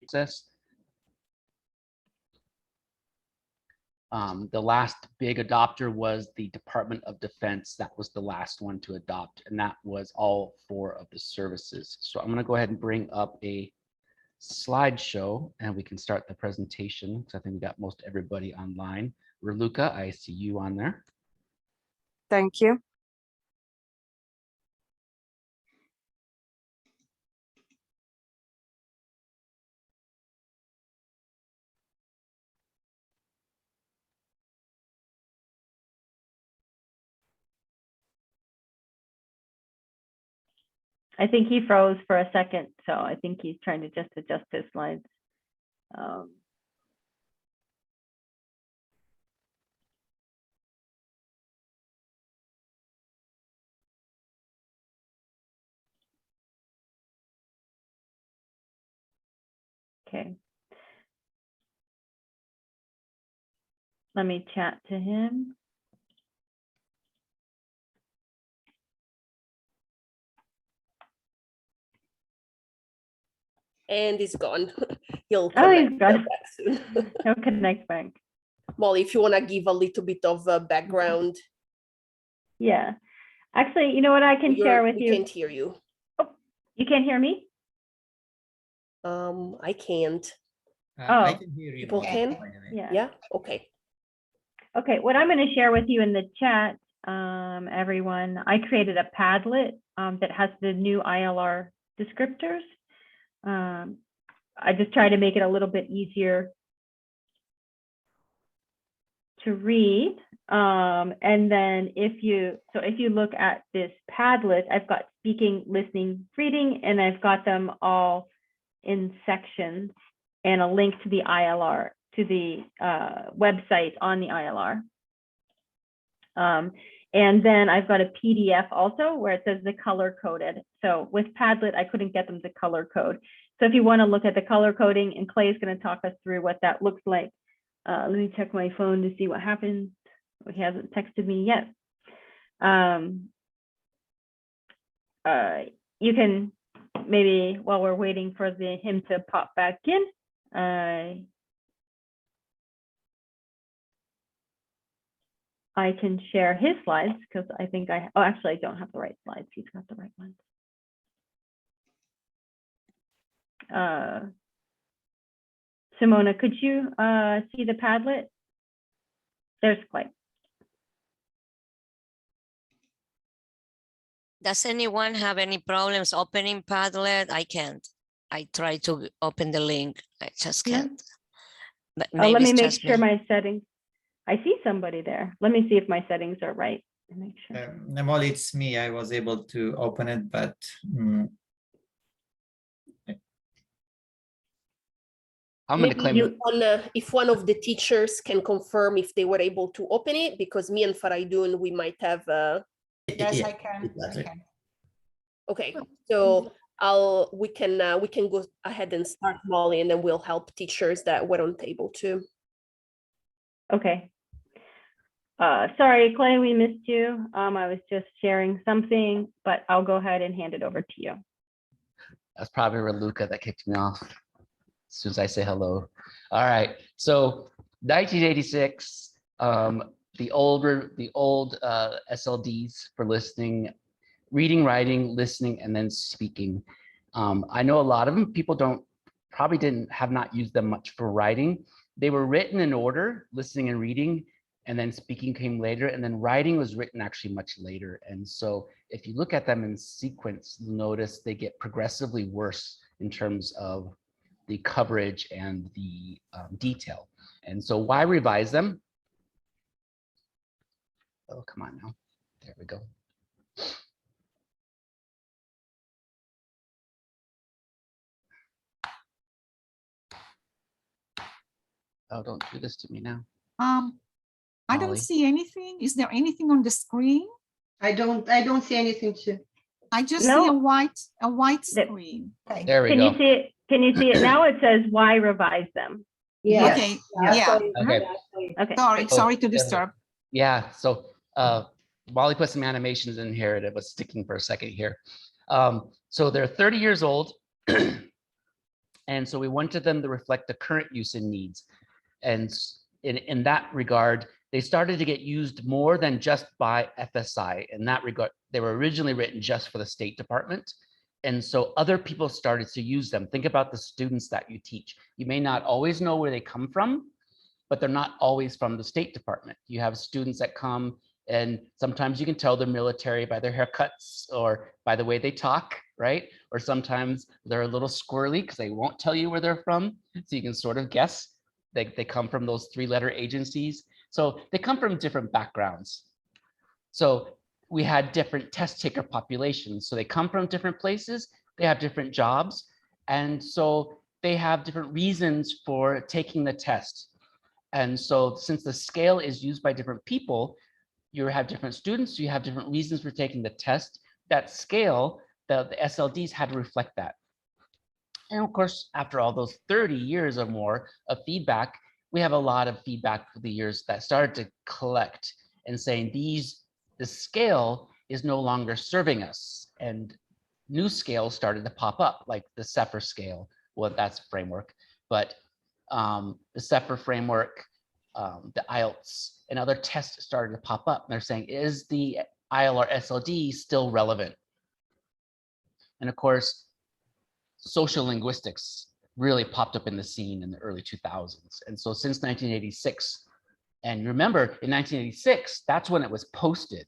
process. The last big adopter was the Department of Defense. That was the last one to adopt, and that was all 4 of the services. So I'm going to go ahead and bring up a slideshow and we can start the presentation because I think we got most everybody online. Raluca, I see you on there. Thank you. I think he froze for a second, so I think he's trying to just adjust his slides. Okay. Let me chat to him. And he's gone. He'll He's connect gone. back soon. He'll connect back. Molly, if you want to give a little bit of background. Yeah. Actually, you know what I can share with We you? can't hear you. Oh, you can't hear me? I can't. I can hear you. People can? Yeah. Yeah, okay. Okay, what I'm going to share with you in the chat, everyone, I created a Padlet that has the new ILR descriptors. I just try to make it a little bit easier to read. And then if you look at this Padlet, I've got speaking, listening, reading, and I've got them all in sections and a link to the ILR, to the website on the ILR. And then I've got a PDF also where it says the color coded. So with Padlet, I couldn't get them to color code. So if you want to look at the color coding, and Clay is going to talk us through what that looks like. Let me check my phone to see what happens. He hasn't texted me yet. You can maybe, while we're waiting for him to pop back in, I can share his slides because I think actually I don't have the right slides. He's got the right ones. Simona, could you see the Padlet? There's Clay. Does anyone have any problems opening Padlet? I can't. I try to open the link. I just can't. But Let me make sure my settings. I see somebody there. Let me see if my settings are right. Make sure. Molly, it's me. I was able to open it, but I'm going to claim if one of the teachers can confirm if they were able to open it, because me and Faraidun, we might have. Yes, yeah, I can. Okay, so we can go ahead and start, Molly, and then we'll help teachers that weren't able to. Okay. Sorry, Clay, we missed you. I was just sharing something, but I'll go ahead and hand it over to you. That's probably Raluca that kicked me off as soon as I say hello. All right, so 1986, the old SLDs for listening, reading, writing, listening, and then speaking. I know a lot of them, people have not used them much for writing. They were written in order, listening and reading, and then speaking came later, and then writing was written actually much later. And so if you look at them in sequence, you'll notice they get progressively worse in terms of the coverage and the detail. And so why revise them? Oh, come on now. There we go. Oh, don't do this to me now. I don't see anything. Is there anything on the screen? I don't see anything too. I just see a white screen. Okay. There we go. Can you see it? Can you see it now? It says why revise them. Yeah. Okay. Yeah. Okay. Okay. Sorry to disturb. Yeah. So Molly put some animations in here and it was sticking for a second here. So they're 30 years old. And so we wanted them to reflect the current use and needs. And in that regard, they started to get used more than just by FSI. In that regard, they were originally written just for the State Department. And so other people started to use them. Think about the students that you teach. You may not always know where they come from, but they're not always from the State Department. You have students that come, and sometimes you can tell they're military by their haircuts or by the way they talk, right? Or sometimes they're a little squirrely because they won't tell you where they're from. So you can sort of guess. They come from those 3-letter agencies. So they come from different backgrounds. So we had different test taker populations. So they come from different places, they have different jobs. And so they have different reasons for taking the test. And so since the scale is used by different people, you have different students, you have different reasons for taking the test. That scale, the SLDs had to reflect that. And of course, after all those 30 years or more of feedback, we have a lot of feedback for the years that started to collect and saying the scale is no longer serving us. And new scales started to pop up, like the Cepher scale. Well, that's a framework, but the Cepher framework, the IELTS, and other tests started to pop up. And they're saying, is the ILR SLD still relevant? And of course, social linguistics really popped up in the scene in the early 2000s. And so since 1986, and remember in 1986, that's when it was posted.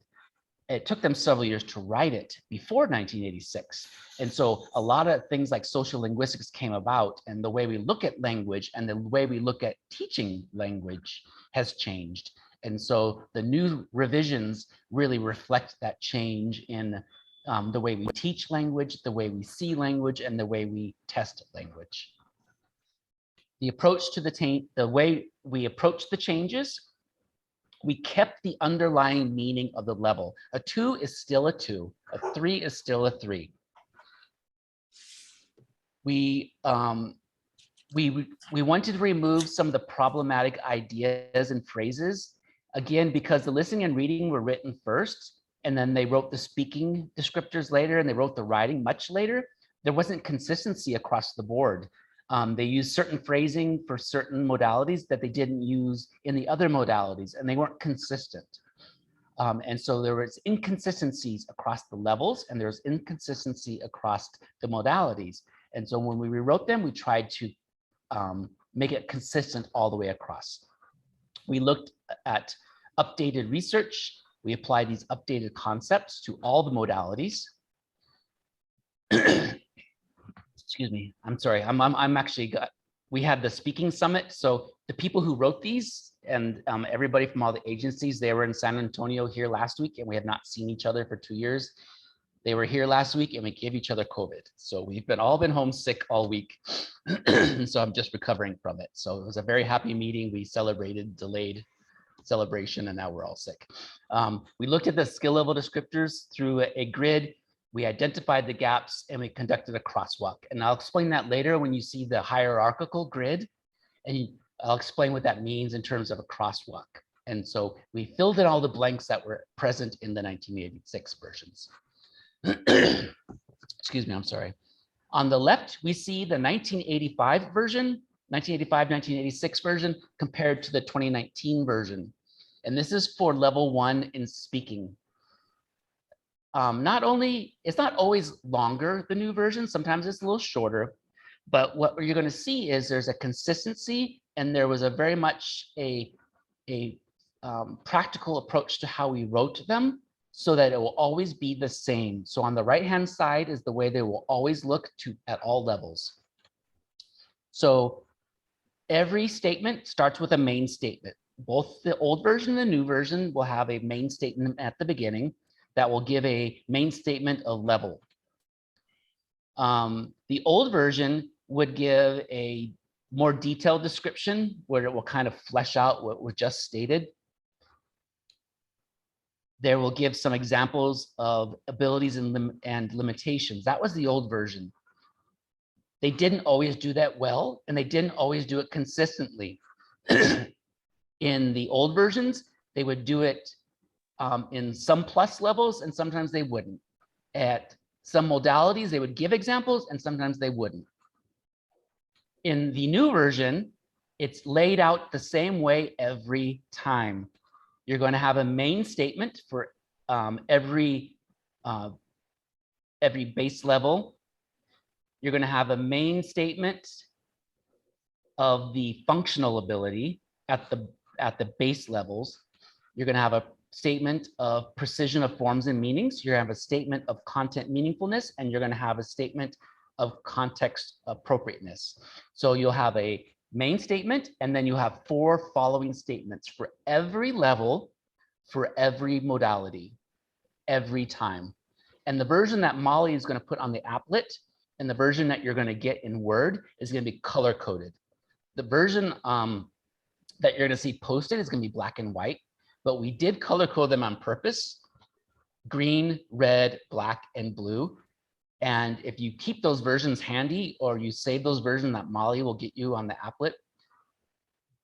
It took them several years to write it before 1986. And so a lot of things like social linguistics came about, and the way we look at language and the way we look at teaching language has changed. And so the new revisions really reflect that change in the way we teach language, the way we see language, and the way we test language. The approach to the way we approach the changes, we kept the underlying meaning of the level. A 2 is still a 2, a 3 is still a 3. We wanted to remove some of the problematic ideas and phrases, again, because the listening and reading were written first, and then they wrote the speaking descriptors later, and they wrote the writing much later. There wasn't consistency across the board. They used certain phrasing for certain modalities that they didn't use in the other modalities, and they weren't consistent. And so there was inconsistencies across the levels, and there's inconsistency across the modalities. And so when we rewrote them, we tried to make it consistent all the way across. We looked at updated research. We applied these updated concepts to all the modalities. Excuse me, I'm sorry, I'm actually we had the speaking summit. So the people who wrote these and everybody from all the agencies, they were in San Antonio here last week, and we had not seen each other for 2 years. They were here last week and we gave each other COVID. So we've all been homesick all week. So I'm just recovering from it. So it was a very happy meeting. We celebrated, delayed celebration, and now we're all sick. We looked at the skill level descriptors through a grid. We identified the gaps and we conducted a crosswalk. And I'll explain that later when you see the hierarchical grid. And I'll explain what that means in terms of a crosswalk. And so we filled in all the blanks that were present in the 1986 versions. Excuse me, I'm sorry. On the left, we see the 1985 version, 1985, 1986 version compared to the 2019 version. And this is for level 1 in speaking. It's not always longer, the new version, sometimes it's a little shorter, but what you're going to see is there's a consistency, and there was a very much a practical approach to how we wrote them, so that it will always be the same. So on the right-hand side is the way they will always look at all levels. So every statement starts with a main statement. Both the old version and the new version will have a main statement at the beginning that will give a main statement of level. The old version would give a more detailed description where it will kind of flesh out what was just stated. There will give some examples of abilities and limitations. That was the old version. They didn't always do that well, and they didn't always do it consistently. In the old versions, they would do it in some plus levels, and sometimes they wouldn't. At some modalities, they would give examples, and sometimes they wouldn't. In the new version, it's laid out the same way every time. You're going to have a main statement for every base level. You're going to have a main statement of the functional ability at the base levels. You're going to have a statement of precision of forms and meanings. You're going to have a statement of content meaningfulness, and you're going to have a statement of context appropriateness. So you'll have a main statement, and then you have 4 following statements for every level, for every modality, every time. And the version that Molly is going to put on the applet and the version that you're going to get in Word is going to be color coded. The version that you're going to see posted is going to be black and white, but we did color code them on purpose: green, red, black, and blue. And if you keep those versions handy, or you save those versions that Molly will get you on the applet,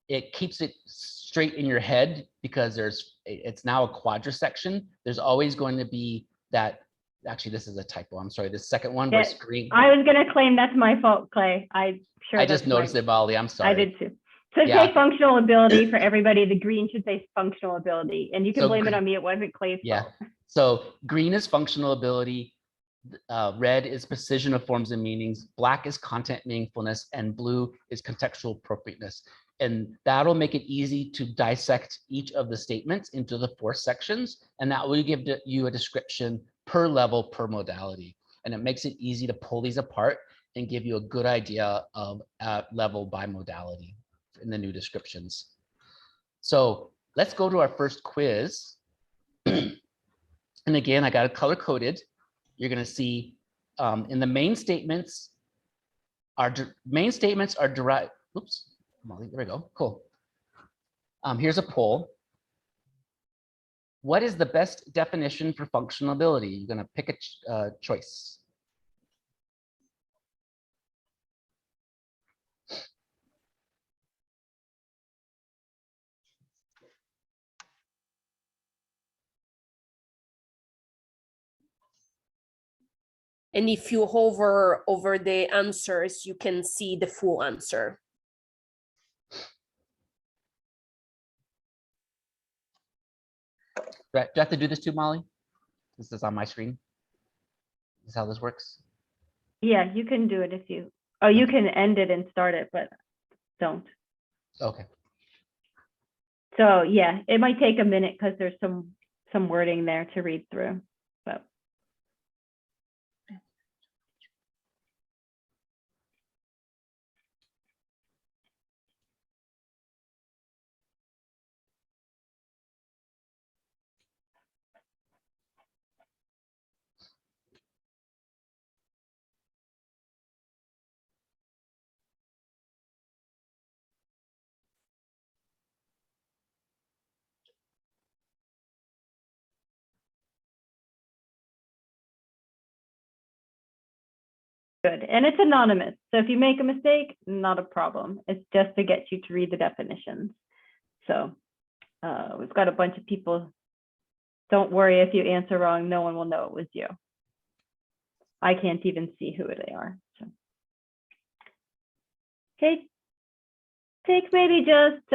it keeps it straight in your head, because it's now a quadrisection. There's always going to be that. Actually, this is a typo. I'm sorry. The second one was green. I was gonna claim that's my fault, Clay. I just noticed it, Molly. I'm sorry. I did too. So Yeah. say functional ability for everybody. The green should say functional ability, and you can So blame it green- on me. It wasn't Clay's Yeah. fault. So green is functional ability, red is precision of forms and meanings, black is content meaningfulness, and blue is contextual appropriateness. And that'll make it easy to dissect each of the statements into the 4 sections, and that will give you a description per level, per modality. And it makes it easy to pull these apart and give you a good idea of level by modality in the new descriptions. So let's go to our first quiz. And again, I got it color coded. You're going to see in the main statements, are derived. Oops, Molly, there we go. Cool. Here's a poll. What is the best definition for functional ability? You're going to pick a choice. And if you hover over the answers, you can see the full answer. Do I have to do this too, Molly? This is on my screen. This is how this works. Yeah, you can do it if you. Oh, you can end it and start it, but don't. Okay. So yeah, it might take a minute because there's some wording there to read through. But good. And it's anonymous. So if you make a mistake, not a problem. It's just to get you to read the definitions. So we've got a bunch of people. Don't worry if you answer wrong, no one will know it was you. I can't even see who they are. So. Okay, take maybe just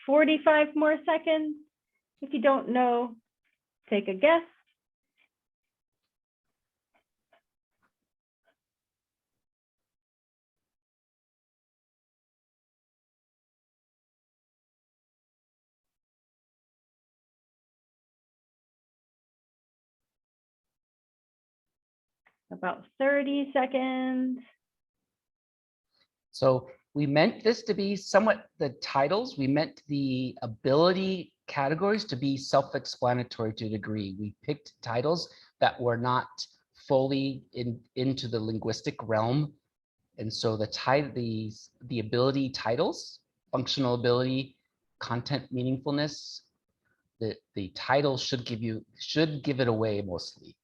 45 more seconds. If you don't know, take a guess. About 30 seconds. So we meant this to be somewhat the titles. We meant the ability categories to be self-explanatory to a degree. We picked titles that were not fully into the linguistic realm. And so the ability titles, functional ability, content meaningfulness, the title should give it away mostly.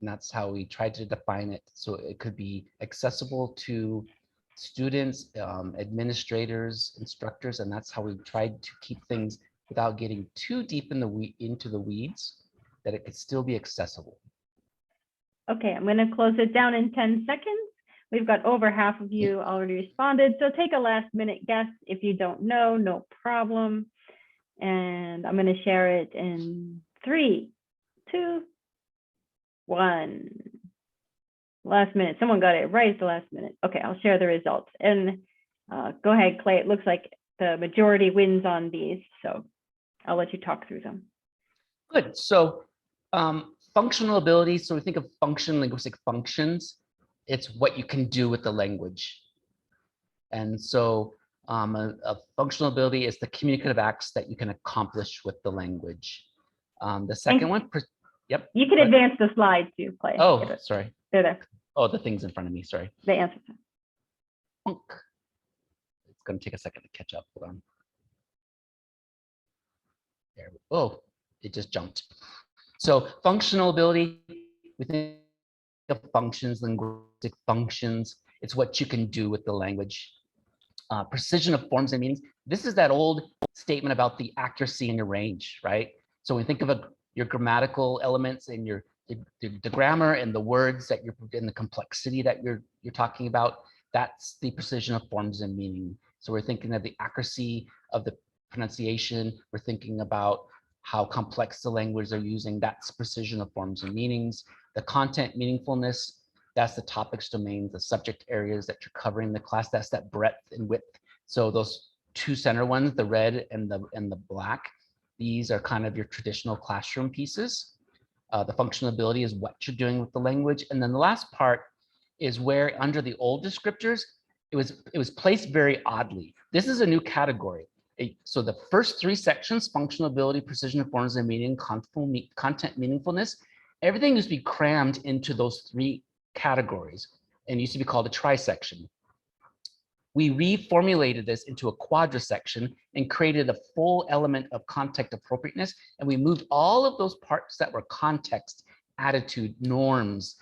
And that's how we tried to define it. So it could be accessible to students, administrators, instructors, and that's how we tried to keep things without getting too deep into the weeds, that it could still be accessible. Okay, I'm going to close it down in 10 seconds. We've got over half of you already responded. So take a last minute guess. If you don't know, no problem. And I'm going to share it in 3, 2, 1. Last minute. Someone got it right at the last minute. Okay, I'll share the results. And go ahead, Clay. It looks like the majority wins on these. So I'll let you talk through them. Good. So functional ability. So we think of function, linguistic functions. It's what you can do with the language. And so a functional ability is the communicative acts that you can accomplish with the language. The second one, yep. You can advance the slides too, Clay. Oh, sorry. They're there. Oh, the thing's in front of me, sorry. The answers. Funk. It's going to take a second to catch up. Hold on. There. Oh, it just jumped. So functional ability, we think of functions, linguistic functions. It's what you can do with the language. Precision of forms and meanings. This is that old statement about the accuracy in your range, right? So when you think of your grammatical elements and the grammar and the words that you're in, the complexity that you're talking about, that's the precision of forms and meaning. So we're thinking of the accuracy of the pronunciation. We're thinking about how complex the language they're using. That's precision of forms and meanings. The content meaningfulness, that's the topics domains, the subject areas that you're covering in the class. That's that breadth and width. So those two center ones, the red and the black, these are kind of your traditional classroom pieces. The functional ability is what you're doing with the language. And then the last part is where under the old descriptors, it was placed very oddly. This is a new category. So the first 3 sections, functional ability, precision of forms and meaning, content meaningfulness, everything used to be crammed into those 3 categories and used to be called a trisection. We reformulated this into a quadrisection and created a full element of context appropriateness. And we moved all of those parts that were context, attitude, norms,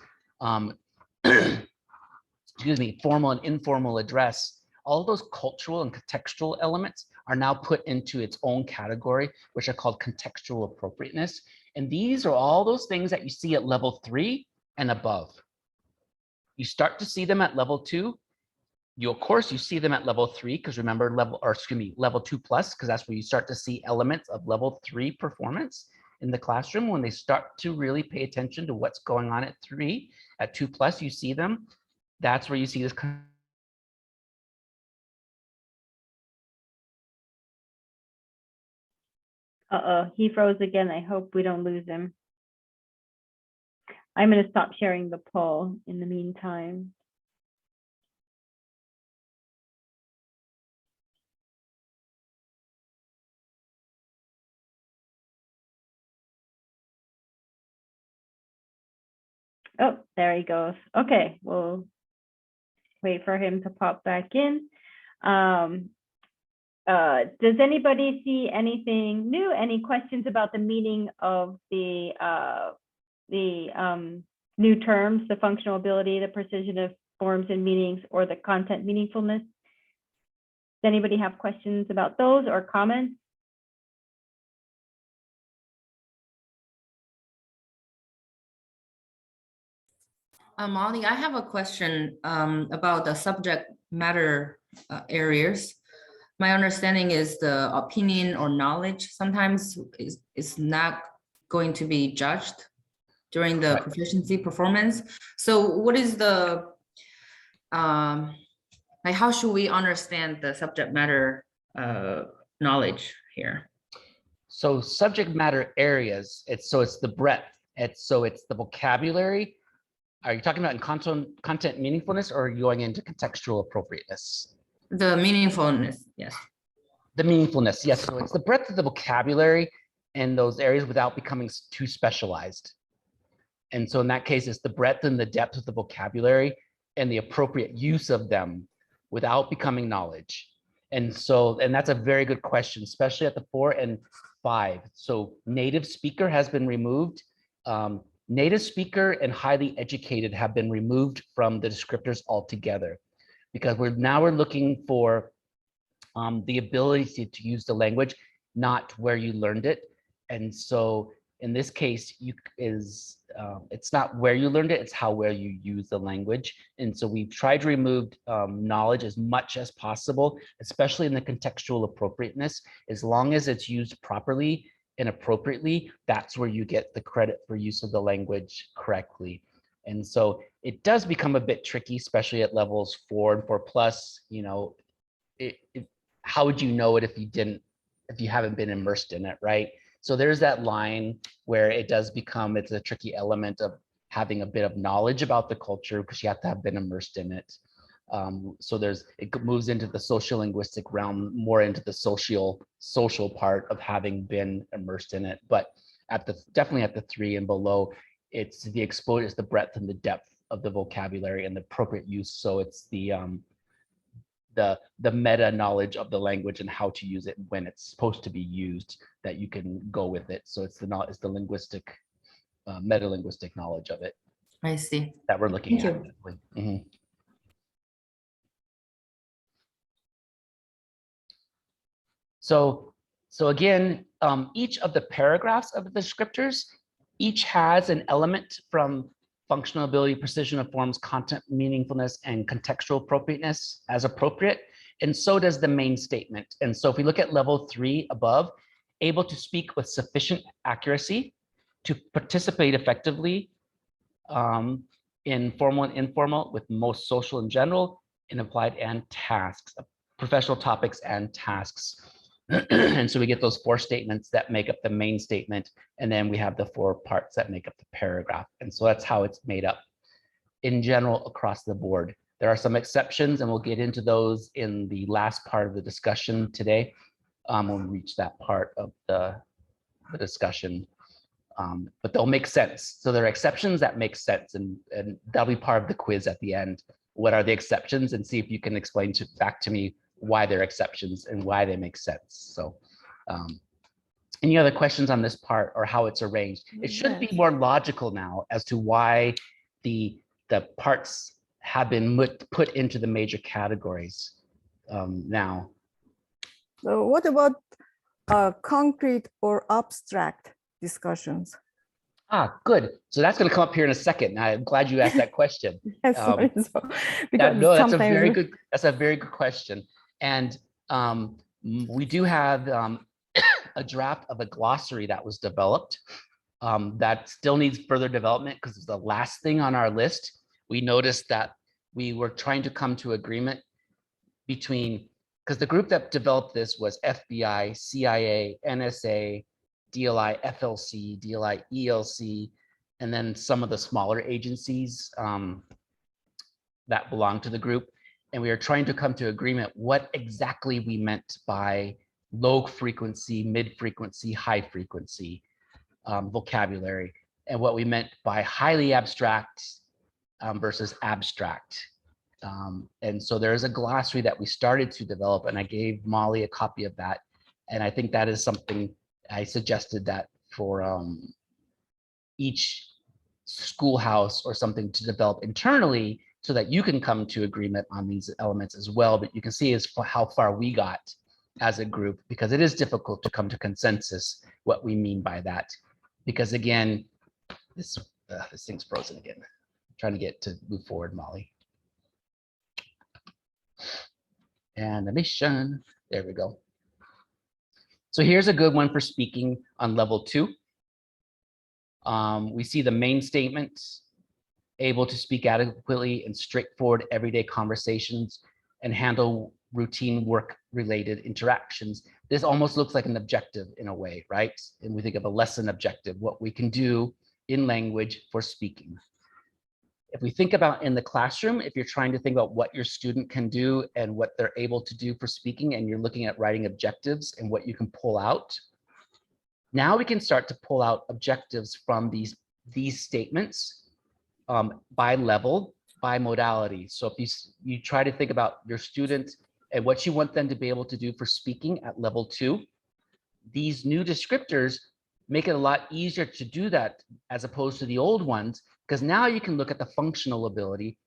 excuse me, formal and informal address, all of those cultural and contextual elements are now put into its own category, which are called contextual appropriateness. And these are all those things that you see at level 3 and above. You start to see them at level 2. Of course, you see them at level 3 because remember level 2 plus, because that's where you start to see elements of level 3 performance in the classroom. When they start to really pay attention to what's going on at 3, at 2 plus, you see them. That's where you see this. Uh-oh, he froze again. I hope we don't lose him. I'm going to stop sharing the poll in the meantime. Oh, there he goes. Okay, we'll wait for him to pop back in. Does anybody see anything new? Any questions about the meaning of the new terms, the functional ability, the precision of forms and meanings, or the content meaningfulness? Does anybody have questions about those or comments? Molly, I have a question about the subject matter areas. My understanding is the opinion or knowledge sometimes is not going to be judged during the proficiency performance. So what is the, like how should we understand the subject matter knowledge here? So subject matter areas, it's the breadth. It's the vocabulary. Are you talking about in content meaningfulness, or are you going into contextual appropriateness? The meaningfulness, yes. The meaningfulness, yes. So it's the breadth of the vocabulary in those areas without becoming too specialized. And so in that case, it's the breadth and the depth of the vocabulary and the appropriate use of them without becoming knowledge. And that's a very good question, especially at the 4 and 5. So native speaker has been removed. Native speaker and highly educated have been removed from the descriptors altogether, because we're looking for the ability to use the language, not where you learned it. And so In this case, it's not where you learned it, it's how well you use the language. And so we've tried to remove knowledge as much as possible, especially in the contextual appropriateness. As long as it's used properly and appropriately, that's where you get the credit for use of the language correctly. And so it does become a bit tricky, especially at levels 4 and 4+. You know, how would you know it if you haven't been immersed in it, right? So there's that line where it does become, it's a tricky element of having a bit of knowledge about the culture because you have to have been immersed in it. So it moves into the social linguistic realm, more into the social part of having been immersed in it. But definitely at the 3 and below, it's the exposure, it's the breadth and the depth of the vocabulary and the appropriate use. So it's the meta knowledge of the language and how to use it when it's supposed to be used, that you can go with it. So it's the linguistic, meta linguistic knowledge of it. I see. That we're looking Thank at. you. Mhm. So again, each of the paragraphs of the descriptors, each has an element from functional ability, precision of forms, content meaningfulness, and contextual appropriateness as appropriate. And so does the main statement. And so if we look at level 3 above, able to speak with sufficient accuracy to participate effectively in formal and informal with most social in general, in applied and tasks, professional topics and tasks. And so we get those 4 statements that make up the main statement, and then we have the 4 parts that make up the paragraph. And so that's how it's made up in general across the board. There are some exceptions, and we'll get into those in the last part of the discussion today when we reach that part of the discussion. But they'll make sense. So there are exceptions that make sense, and that'll be part of the quiz at the end. What are the exceptions? And see if you can explain back to me why they're exceptions and why they make sense. So any other questions on this part or how it's arranged? It should be more logical now as to why the parts have been put into the major categories now. So what about concrete or abstract discussions? Good. So that's going to come up here in a second. I'm glad you asked that question. Yes, sorry, because No, that's a sometimes very good question. And we do have a draft of a glossary that was developed that still needs further development because it's the last thing on our list. We noticed that we were trying to come to agreement between, because the group that developed this was FBI, CIA, NSA, DLI, FLC, DLI, ELC, and then some of the smaller agencies that belong to the group. And we are trying to come to agreement what exactly we meant by low frequency, mid frequency, high frequency vocabulary, and what we meant by highly abstract versus abstract. And so there is a glossary that we started to develop, and I gave Molly a copy of that. And I think that is something I suggested that for each schoolhouse or something to develop internally so that you can come to agreement on these elements as well. But you can see how far we got as a group, because it is difficult to come to consensus what we mean by that. Because again, this thing's frozen again. I'm trying to get to move forward, Molly. Animation, there we go. So here's a good one for speaking on level 2. We see the main statement, able to speak adequately in straightforward everyday conversations and handle routine work-related interactions. This almost looks like an objective in a way, right? And we think of a lesson objective, what we can do in language for speaking. If we think about in the classroom, if you're trying to think about what your student can do and what they're able to do for speaking, and you're looking at writing objectives and what you can pull out, now we can start to pull out objectives from these statements by level, by modality. So if you try to think about your student and what you want them to be able to do for speaking at level 2, these new descriptors make it a lot easier to do that as opposed to the old ones, because now you can look at the functional ability.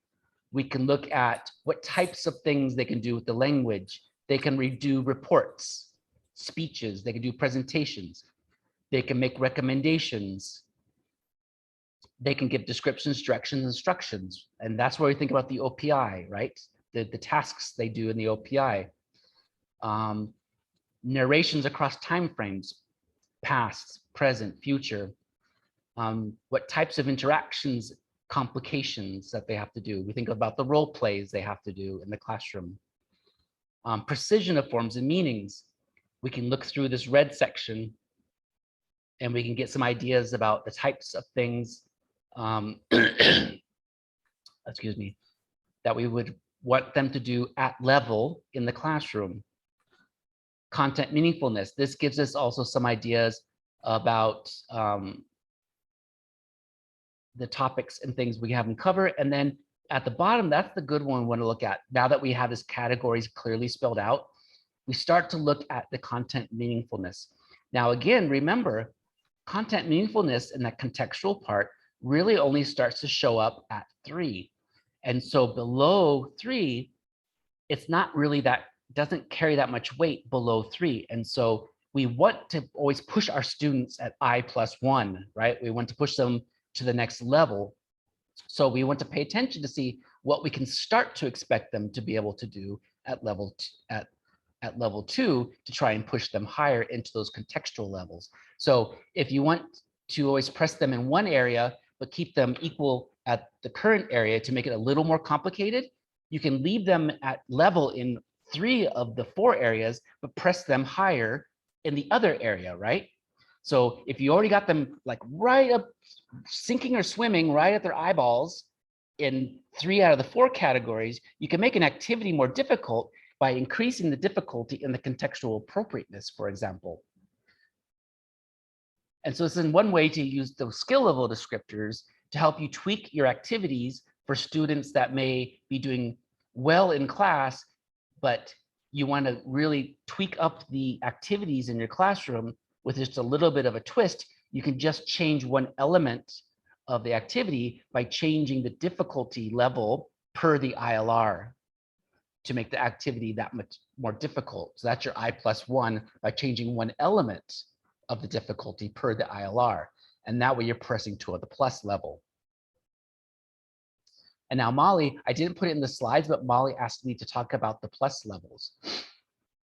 We can look at what types of things they can do with the language. They can redo reports, speeches, they can do presentations. They can make recommendations. They can give descriptions, directions, instructions. And that's where we think about the OPI, right? The tasks they do in the OPI. Narrations across timeframes, past, present, future. What types of interactions, complications that they have to do. We think about the role plays they have to do in the classroom. Precision of forms and meanings. We can look through this red section and we can get some ideas about the types of things, excuse me, that we would want them to do at level in the classroom. Content meaningfulness. This gives us also some ideas about the topics and things we haven't covered. And then at the bottom, that's the good one we want to look at. Now that we have this categories clearly spelled out, we start to look at the content meaningfulness. Now, again, remember, content meaningfulness in that contextual part really only starts to show up at 3. And so below 3, it's not really that, doesn't carry that much weight below 3. And so we want to always push our students at I+1, right? We want to push them to the next level. So we want to pay attention to see what we can start to expect them to be able to do at level 2 to try and push them higher into those contextual levels. So if you want to always press them in one area, but keep them equal at the current area to make it a little more complicated, you can leave them at level in 3 of the 4 areas, but press them higher in the other area, right? So if you already got them like right up, sinking or swimming right at their eyeballs in 3 out of the 4 categories, you can make an activity more difficult by increasing the difficulty in the contextual appropriateness, for example. And so this is one way to use those skill level descriptors to help you tweak your activities for students that may be doing well in class, but you want to really tweak up the activities in your classroom with just a little bit of a twist. You can just change one element of the activity by changing the difficulty level per the ILR to make the activity that much more difficult. So that's your I+1 by changing one element of the difficulty per the ILR. And that way you're pressing toward the plus level. And now Molly, I didn't put it in the slides, but Molly asked me to talk about the plus levels.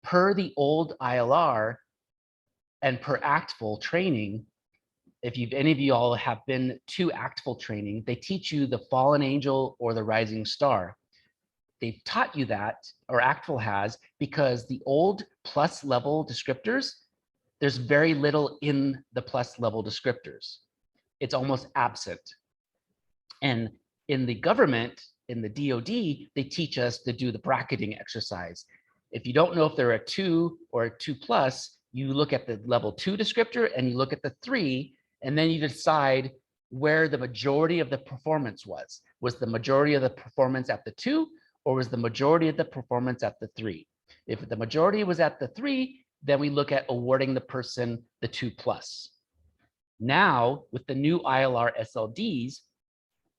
Per the old ILR and per ACTFL training, if any of you all have been to ACTFL training, they teach you the fallen angel or the rising star. They've taught you that, or ACTFL has, because the old plus level descriptors, there's very little in the plus level descriptors. It's almost absent. And in the government, in the DoD, they teach us to do the bracketing exercise. If you don't know if they're a 2 or a 2+, you look at the level 2 descriptor and you look at the 3, and then you decide where the majority of the performance was. Was the majority of the performance at the 2, or was the majority of the performance at the 3? If the majority was at the 3, then we look at awarding the person the 2+. Now, with the new ILR SLDs,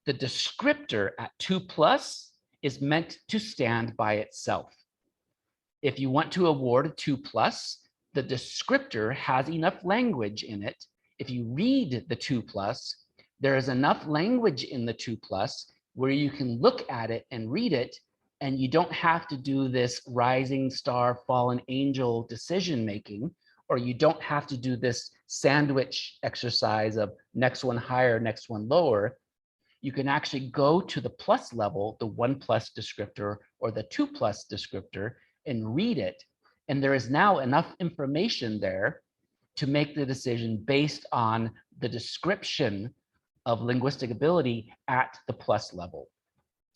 the descriptor at 2+ is meant to stand by itself. If you want to award a 2+, the descriptor has enough language in it. If you read the 2+, there is enough language in the 2+ where you can look at it and read it, and you don't have to do this rising star, fallen angel decision making, or you don't have to do this sandwich exercise of next one higher, next one lower. You can actually go to the plus level, the 1+ descriptor or the 2+ descriptor, and read it. And there is now enough information there to make the decision based on the description of linguistic ability at the plus level.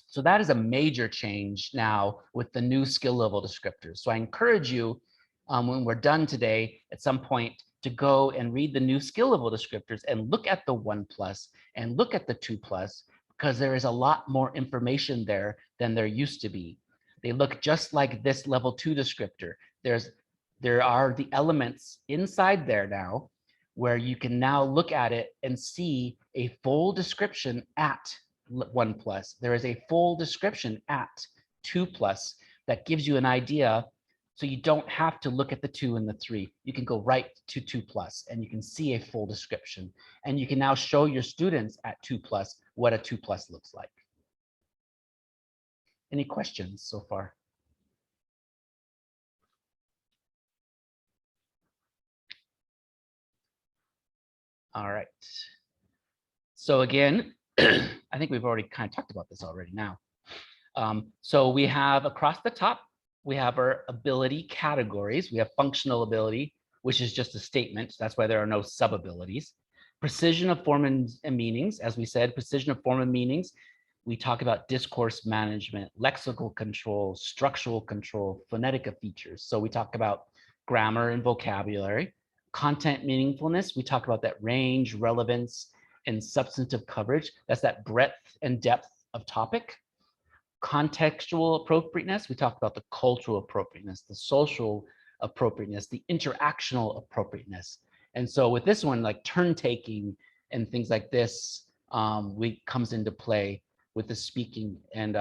So that is a major change now with the new skill level descriptors. So I encourage you, when we're done today, at some point, to go and read the new skill level descriptors and look at the 1+ and look at the 2+, because there is a lot more information there than there used to be. They look just like this level 2 descriptor. There are the elements inside there now where you can now look at it and see a full description at 1+. There is a full description at 2+ that gives you an idea So you don't have to look at the 2 and the 3. You can go right to 2+ and you can see a full description. And you can now show your students at 2+ what a 2+ looks like. Any questions so far? All right. So again, I think we've already kind of talked about this already now. So we have across the top, we have our ability categories. We have functional ability, which is just a statement. That's why there are no sub-abilities. Precision of form and meanings. As we said, precision of form and meanings. We talk about discourse management, lexical control, structural control, phonetic features. So we talk about grammar and vocabulary. Content meaningfulness. We talk about that range, relevance, and substantive coverage. That's that breadth and depth of topic. Contextual appropriateness, we talk about the cultural appropriateness, the social appropriateness, the interactional appropriateness. And so with this one, like turn taking and things like this, comes into play with the speaking. And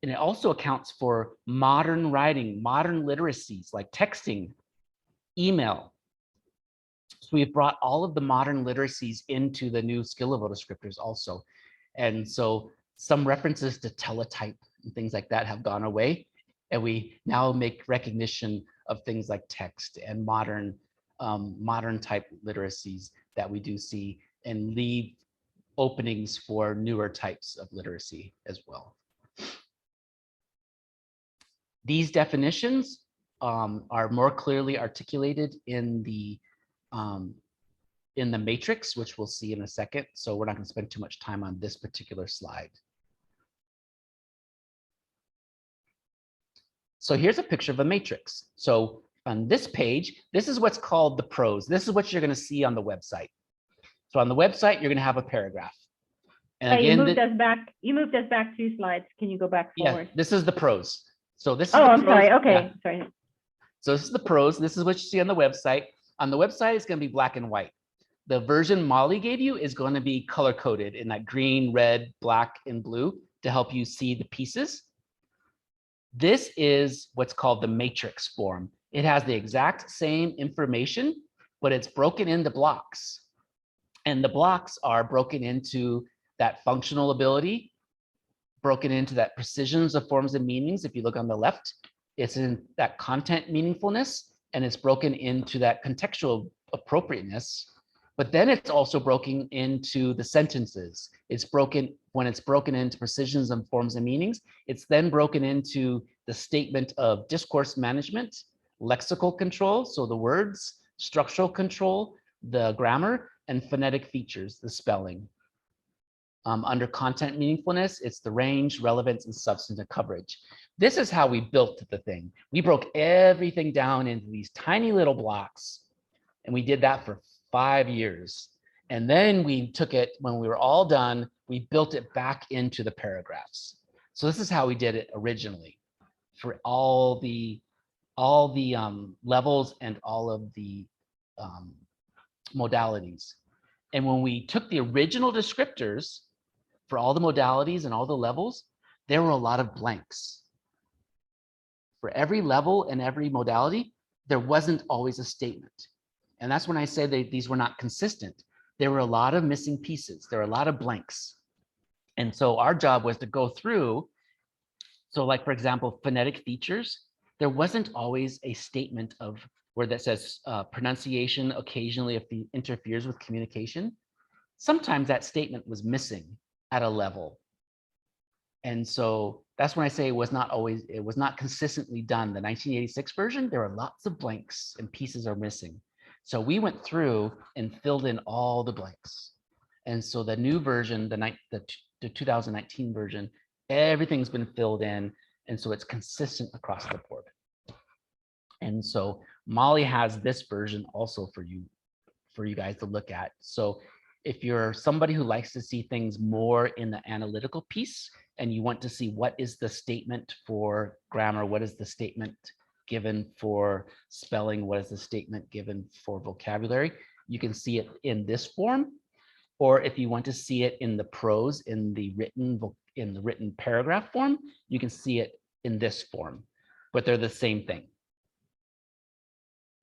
it also accounts for modern writing, modern literacies like texting, email. So we've brought all of the modern literacies into the new skill level descriptors also. And so some references to teletype and things like that have gone away. And we now make recognition of things like text and modern type literacies that we do see, and leave openings for newer types of literacy as well. These definitions are more clearly articulated in the matrix, which we'll see in a second. So we're not going to spend too much time on this particular slide. So here's a picture of a matrix. So on this page, this is what's called the prose. This is what you're going to see on the website. So on the website, you're going to have a paragraph. And Hey, again, you moved us back 2 slides. Can you go back forward? yeah, this is the prose. So this is Oh, the I'm prose. sorry. Okay, Yeah. sorry. So this is the prose. This is what you see on the website. On the website, it's going to be black and white. The version Molly gave you is going to be color coded in that green, red, black, and blue to help you see the pieces. This is what's called the matrix form. It has the exact same information, but it's broken into blocks. And the blocks are broken into that functional ability, broken into that precisions of forms and meanings. If you look on the left, it's in that content meaningfulness, and it's broken into that contextual appropriateness. But then it's also broken into the sentences. When it's broken into precisions and forms and meanings, it's then broken into the statement of discourse management, lexical control, so the words, structural control, the grammar, and phonetic features, the spelling. Under content meaningfulness, it's the range, relevance, and substantive coverage. This is how we built the thing. We broke everything down into these tiny little blocks, and we did that for 5 years. And then we took it, when we were all done, we built it back into the paragraphs. So this is how we did it originally for all the levels and all of the modalities. And when we took the original descriptors for all the modalities and all the levels, there were a lot of blanks. For every level and every modality, there wasn't always a statement. And that's when I say that these were not consistent. There were a lot of missing pieces. There were a lot of blanks. And so our job was to go through. So like, for example, phonetic features, there wasn't always a statement of where that says pronunciation occasionally if it interferes with communication. Sometimes that statement was missing at a level. And so that's when I say it was not consistently done. The 1986 version, there are lots of blanks and pieces are missing. So we went through and filled in all the blanks. And so the new version, the 2019 version, everything's been filled in. And so it's consistent across the board. And so Molly has this version also for you guys to look at. So if you're somebody who likes to see things more in the analytical piece, and you want to see what is the statement for grammar, what is the statement given for spelling, what is the statement given for vocabulary, you can see it in this form. Or if you want to see it in the prose, in the written paragraph form, you can see it in this form, but they're the same thing.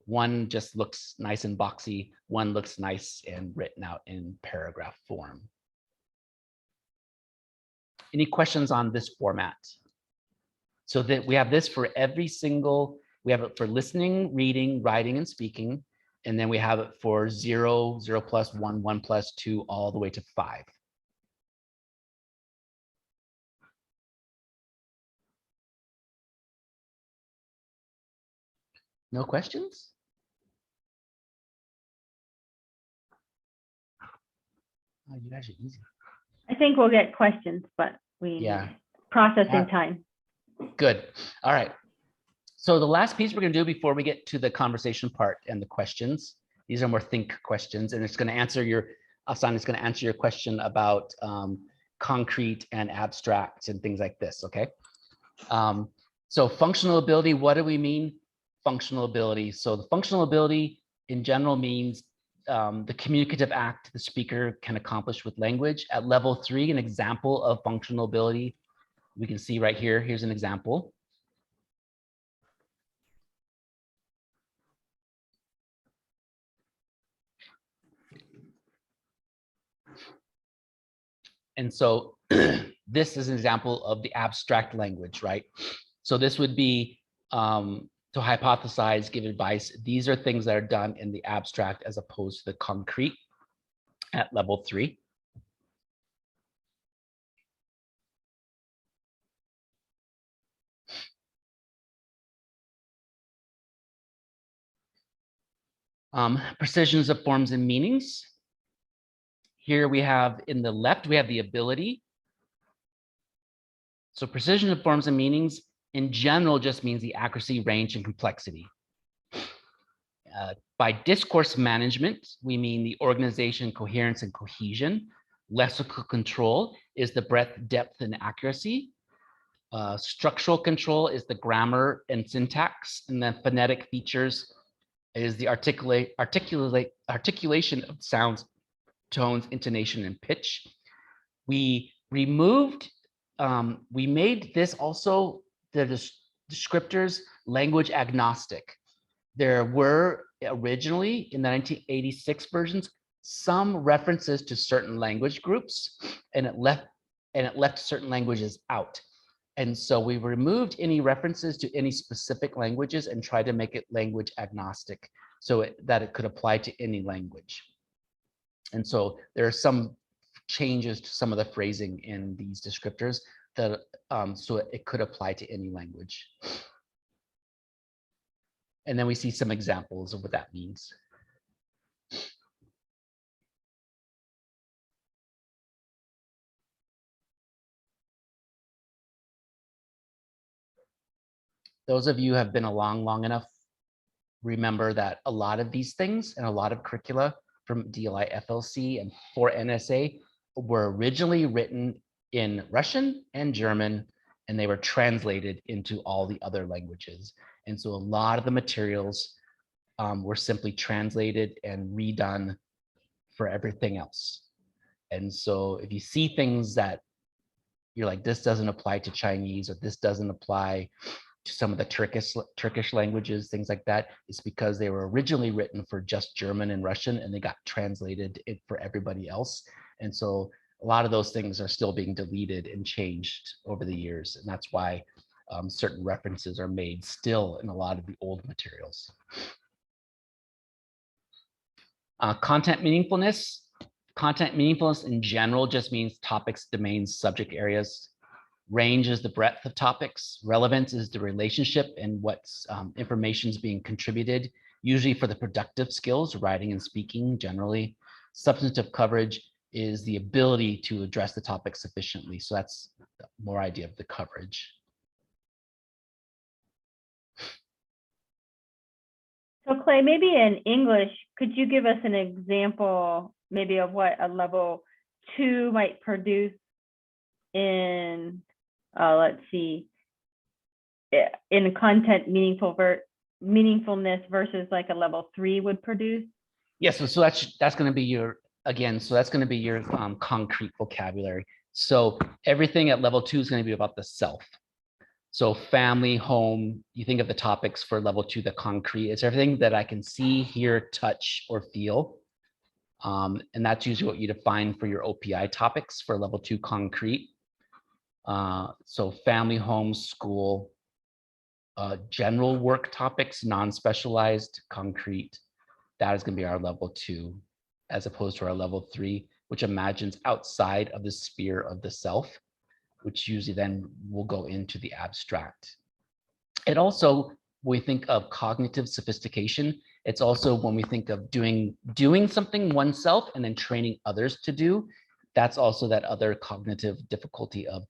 One just looks nice and boxy. One looks nice and written out in paragraph form. Any questions on this format? So that we have this for every single, we have it for listening, reading, writing, and speaking. And then we have it for 0, 0 plus 1, 1 plus 2, all the way to 5. No questions? Oh, you guys are easy. I think we'll get questions, but we Yeah. need processing Uh, time. Good. All right. So the last piece we're going to do before we get to the conversation part and the questions, these are more think questions, and it's going to answer your, Asan is going to answer your question about concrete and abstract and things like this, okay? So functional ability, what do we mean? Functional ability. So the functional ability in general means the communicative act the speaker can accomplish with language. At level 3, an example of functional ability, we can see right here, here's an example. And so this is an example of the abstract language, right? So this would be to hypothesize, give advice. These are things that are done in the abstract as opposed to the concrete at level 3. Precisions of forms and meanings. Here we have in the left, we have the ability. So precision of forms and meanings in general just means the accuracy, range, and complexity. By discourse management, we mean the organization, coherence, and cohesion. Lexical control is the breadth, depth, and accuracy. Structural control is the grammar and syntax, and then phonetic features is the articulation of sounds, tones, intonation, and pitch. We removed, we made this also the descriptors language agnostic. There were originally in the 1986 versions some references to certain language groups, and it left certain languages out. And so we removed any references to any specific languages and tried to make it language agnostic so that it could apply to any language. And so there are some changes to some of the phrasing in these descriptors that so it could apply to any language. And then we see some examples of what that means. Those of you who have been along long enough remember that a lot of these things and a lot of curricula from DLI FLC and for NSA were originally written in Russian and German, and they were translated into all the other languages. And so a lot of the materials were simply translated and redone for everything else. And so if you see things that you're like, this doesn't apply to Chinese, or this doesn't apply to some of the Turkish languages, things like that, it's because they were originally written for just German and Russian, and they got translated for everybody else. And so a lot of those things are still being deleted and changed over the years. And that's why certain references are made still in a lot of the old materials. Content meaningfulness. Content meaningfulness in general just means topics, domains, subject areas. Range is the breadth of topics. Relevance is the relationship and what information is being contributed, usually for the productive skills, writing and speaking generally. Substantive coverage is the ability to address the topic sufficiently. So that's more idea of the coverage. So Clay, maybe in English, could you give us an example maybe of what a level 2 might produce in, let's see, in content meaningfulness versus like a level 3 would produce? Yes, so that's going to be your, again, so that's going to be your concrete vocabulary. So everything at level 2 is going to be about the self. So family, home, you think of the topics for level 2, the concrete, it's everything that I can see, hear, touch, or feel. And that's usually what you define for your OPI topics for level 2 concrete. So family, home, school, general work topics, non-specialized, concrete. That is going to be our level 2, as opposed to our level 3, which imagines outside of the sphere of the self, which usually then will go into the abstract. It also, when we think of cognitive sophistication, it's also when we think of doing something oneself and then training others to do. That's also that other cognitive difficulty of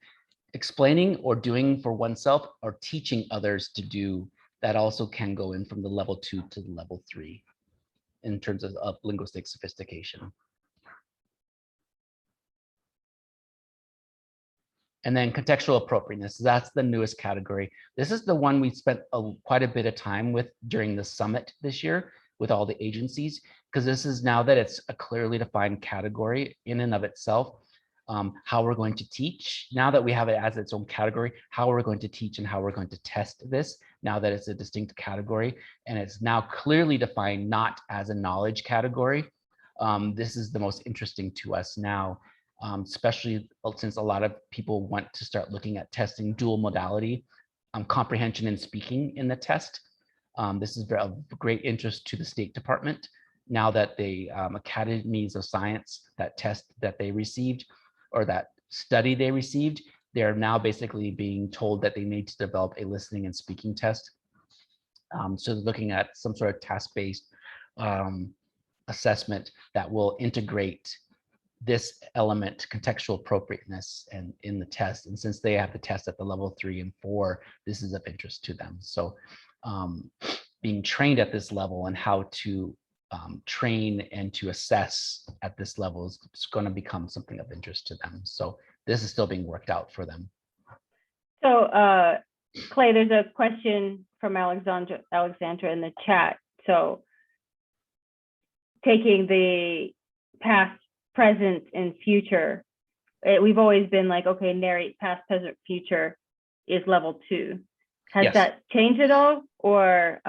explaining or doing for oneself or teaching others to do. That also can go in from the level 2 to the level 3 in terms of linguistic sophistication. And then contextual appropriateness, that's the newest category. This is the one we spent quite a bit of time with during the summit this year with all the agencies, because this is now that it's a clearly defined category in and of itself, how we're going to teach. Now that we have it as its own category, how we're going to teach and how we're going to test this, now that it's a distinct category, and it's now clearly defined not as a knowledge category. This is the most interesting to us now. Especially since a lot of people want to start looking at testing dual modality, comprehension and speaking in the test. This is of great interest to the State Department now that the Academies of Science, that test that they received or that study they received, they're now basically being told that they need to develop a listening and speaking test. So looking at some sort of task-based assessment that will integrate this element, contextual appropriateness, and in the test. And since they have the test at the level 3 and 4, this is of interest to them. So being trained at this level and how to train and to assess at this level is going to become something of interest to them. So this is still being worked out for them. So Clay, there's a question from Alexandra in the chat. So taking the past, present, and future, we've always been like, okay, narrate past, present, future is level 2. Has Yes. that changed at all, or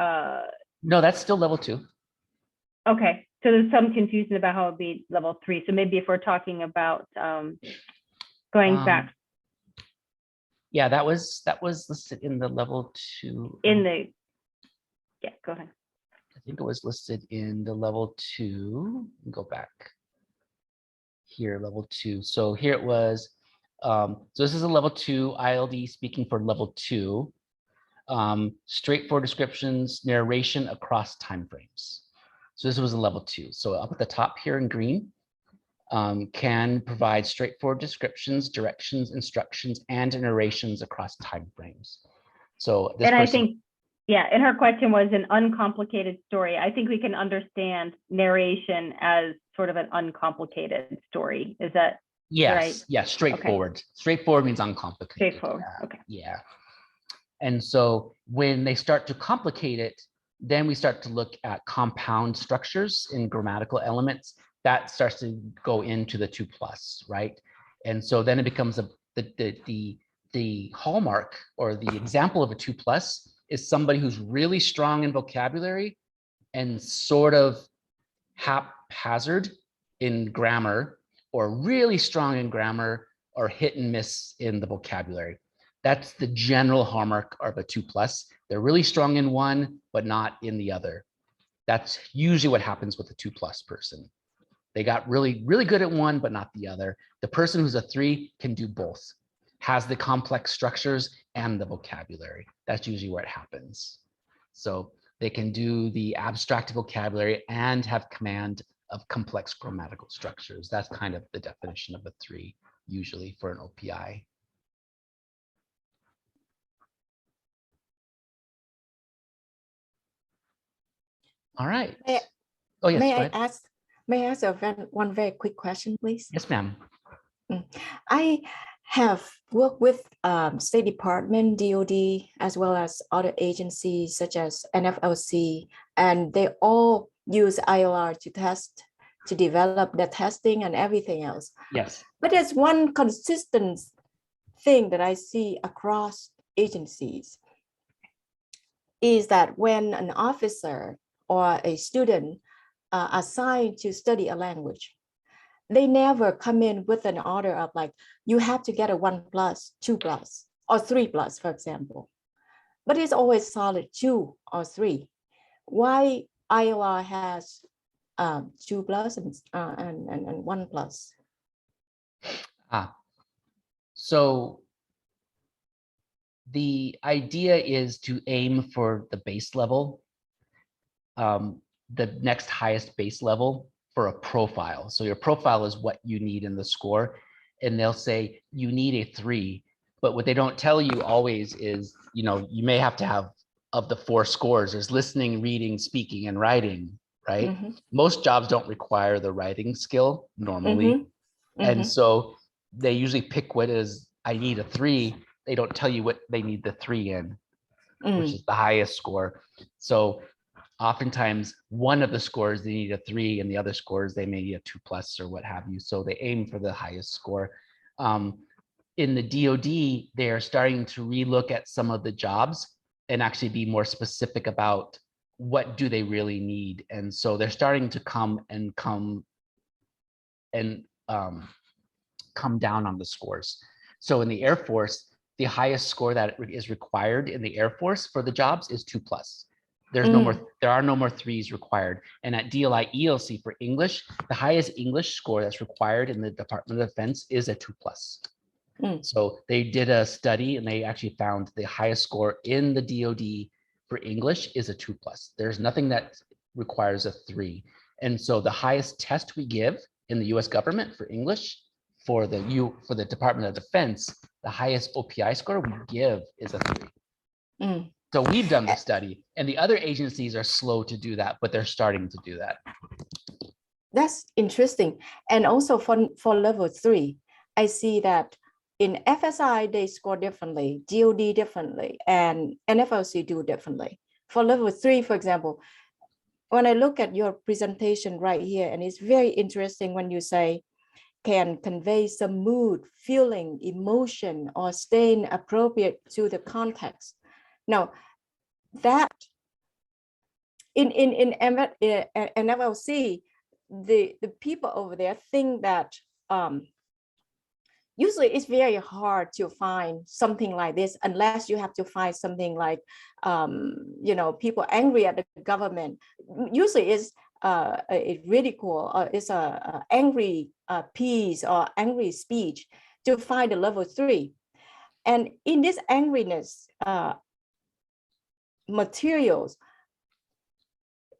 No, that's still level 2. okay, so there's some confusion about how it'd be level 3. So maybe if we're talking about going back Yeah, that was listed in the level 2. in the, yeah, go ahead. I think it was listed in the level 2. Go back here, level 2. So here it was. So this is a level 2 ILD speaking for level 2. Straightforward descriptions, narration across timeframes. So this was a level 2. So up at the top here in green, can provide straightforward descriptions, directions, instructions, and narrations across timeframes. So this And person, I think, yeah, and her question was an uncomplicated story. I think we can understand narration as sort of an uncomplicated story. Is that yes, right? yes, straightforward. Straightforward means uncomplicated. Straightforward, okay. Yeah. And so when they start to complicate it, then we start to look at compound structures in grammatical elements. That starts to go into the 2+, right? And so then it becomes the hallmark or the example of a 2+ is somebody who's really strong in vocabulary and sort of haphazard in grammar, or really strong in grammar or hit and miss in the vocabulary. That's the general hallmark of a 2+. They're really strong in one, but not in the other. That's usually what happens with a 2+ person. They got really, really good at one, but not the other. The person who's a 3 can do both, has the complex structures and the vocabulary. That's usually where it happens. So they can do the abstract vocabulary and have command of complex grammatical structures. That's kind of the definition of a 3, usually for an OPI. All right. May- Oh, yes. May go I ahead. ask, one very quick question, please? Yes, ma'am. I have worked with State Department, DOD, as well as other agencies such as NFLC, and they all use ILR to test, to develop the testing and everything else. Yes. But there's one consistent thing that I see across agencies is that when an officer or a student assigned to study a language, they never come in with an order of like, you have to get a 1+, 2+, or 3+, for example. But it's always solid 2 or 3. Why ILR has 2+ and 1+? So the idea is to aim for the base level, the next highest base level for a profile. So your profile is what you need in the score, and they'll say you need a 3, but what they don't tell you always is, you know, you may have to have, of the 4 scores, there's listening, reading, speaking, and writing, right? Mm-hmm. Most jobs don't require the writing skill normally. Mm-hmm. And so they usually pick what is, I need a 3. They don't tell you what they need the 3 in, which is the highest score. So oftentimes one of the scores they need a 3, and the other scores they may need a 2+ or what have you. So they aim for the highest score. In the DoD, they are starting to relook at some of the jobs and actually be more specific about what do they really need. And so they're starting to come down on the scores. So in the Air Force, the highest score that is required in the Air Force for the jobs is 2+. There's no more, there are no more 3s required. And at DLI ELC for English, the highest English score that's required in the Department of Defense is a 2+. So they did a study and they actually found the highest score in the DoD for English is a 2+. There's nothing that requires a 3. And so the highest test we give in the US government for English, for the Department of Defense, the highest OPI score we give is a 3. So we've done the study, and the other agencies are slow to do that, but they're starting to do that. That's interesting. And also for level 3, I see that in FSI, they score differently, DoD differently, and NFLC do differently. For level 3, for example, when I look at your presentation right here, and it's very interesting when you say, can convey some mood, feeling, emotion, or staying appropriate to the context. Now, that in NFLC, the people over there think that usually it's very hard to find something like this unless you have to find something like, you know, people angry at the government. Usually it's a ridicule or it's a angry piece or angry speech to find the level 3. And in this angriness materials,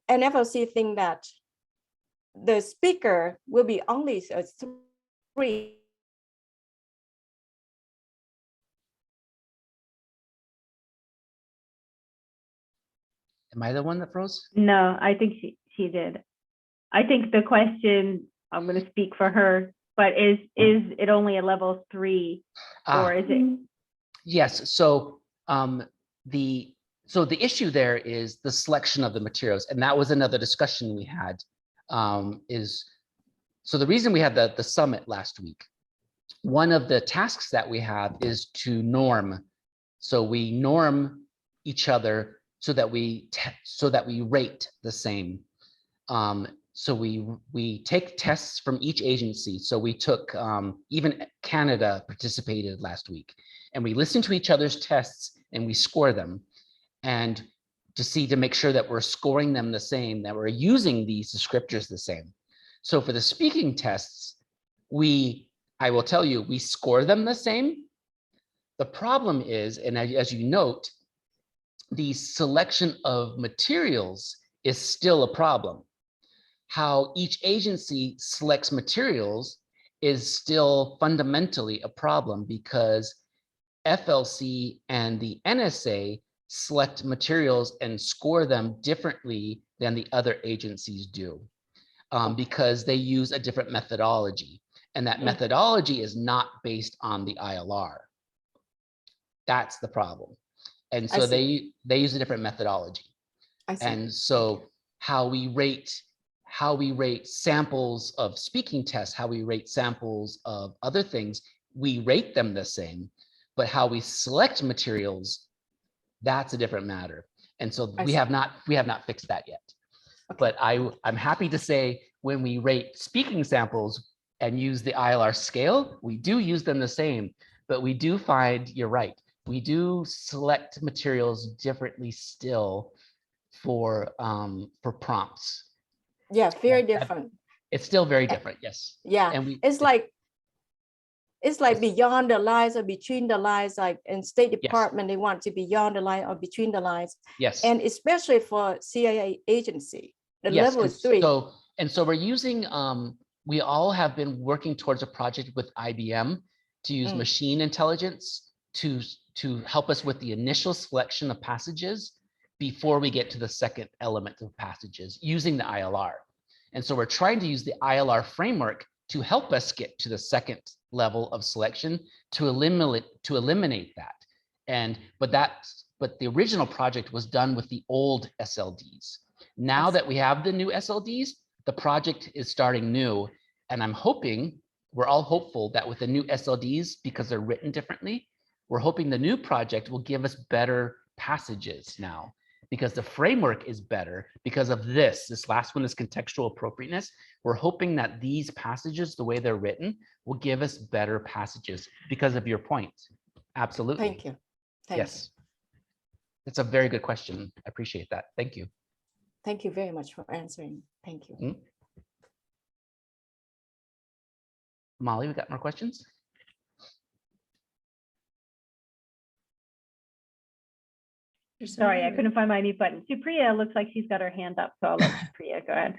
NFLC think that the speaker will be only a 3. Am I the one that froze? No, I think she did. I think the question, I'm going to speak for her, but is it only a level 3 or is it? Yes. So the issue there is the selection of the materials, and that was another discussion we had. So the reason we had the summit last week, one of the tasks that we have is to norm. So we norm each other so that we rate the same. So we take tests from each agency. So we took, even Canada participated last week, and we listened to each other's tests and we score them, and to make sure that we're scoring them the same, that we're using these descriptors the same. So for the speaking tests, I will tell you, we score them the same. The problem is, and as you note, the selection of materials is still a problem. How each agency selects materials is still fundamentally a problem because FLC and the NSA select materials and score them differently than the other agencies do, because they use a different methodology, and that methodology is not based on the ILR. That's the problem. And so they use a different methodology. And so how we rate samples of speaking tests, how we rate samples of other things, we rate them the same, But how we select materials, that's a different matter. And so I we see. have not fixed that yet. But I'm happy to say when we rate speaking samples and use the ILR scale, we do use them the same, but we do find, you're right, we do select materials differently still for prompts. Yeah, very That- different. It's still very different, yes. Yeah, And we, it's like Yes. beyond the lines or between the lines, like in State Yes. Department, they want to beyond the line or between the lines. yes. And especially for CIA agency, the Yes, level and is 3. so we're using, we all have been working towards a project with IBM to use machine intelligence to help us with the initial selection of passages before we get to the second element of passages using the ILR. And so we're trying to use the ILR framework to help us get to the second level of selection to eliminate that. But the original project was done with the old SLDs. Now that we have the new SLDs, the project is starting new. And I'm hoping, we're all hopeful that with the new SLDs, because they're written differently, we're hoping the new project will give us better passages now, because the framework is better because of this last one is contextual appropriateness. We're hoping that these passages, the way they're written, will give us better passages because of your point. Absolutely. Thank you. Yes. That's a very good question. I appreciate that. Thank you. Thank you very much for answering. Thank you. Molly, we got more questions? Sorry, I couldn't find my mute button. Supriya looks like she's got her hand up, so I'll let Supriya go ahead.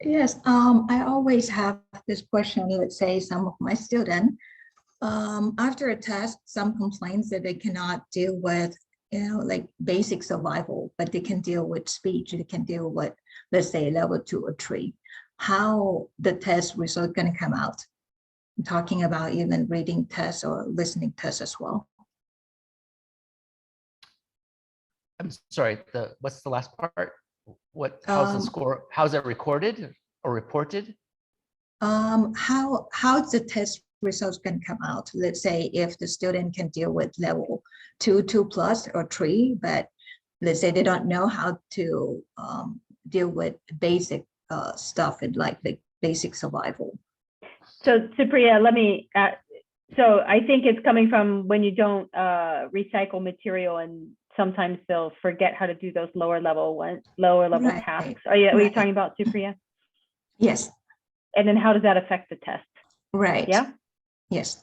Yes, I always have this question. Let's say some of my students, after a test, some complaints that they cannot deal with, like basic survival, but they can deal with speech. They can deal with, let's say, level 2 or 3. How the test result going to come out? I'm talking about even reading tests or listening tests as well. I'm sorry, what's the last part? How's the score? How's it recorded or reported? How's the test results can come out? Let's say if the student can deal with level 2, 2+, or 3, but let's say they don't know how to deal with basic stuff and like the basic survival. So Supriya, let me, so I think it's coming from when you don't recycle material, and sometimes they'll forget how to do those lower level Right, tasks. Are you talking about, Supriya? Yes. And then how does that affect the test? Right. Yeah. Yes.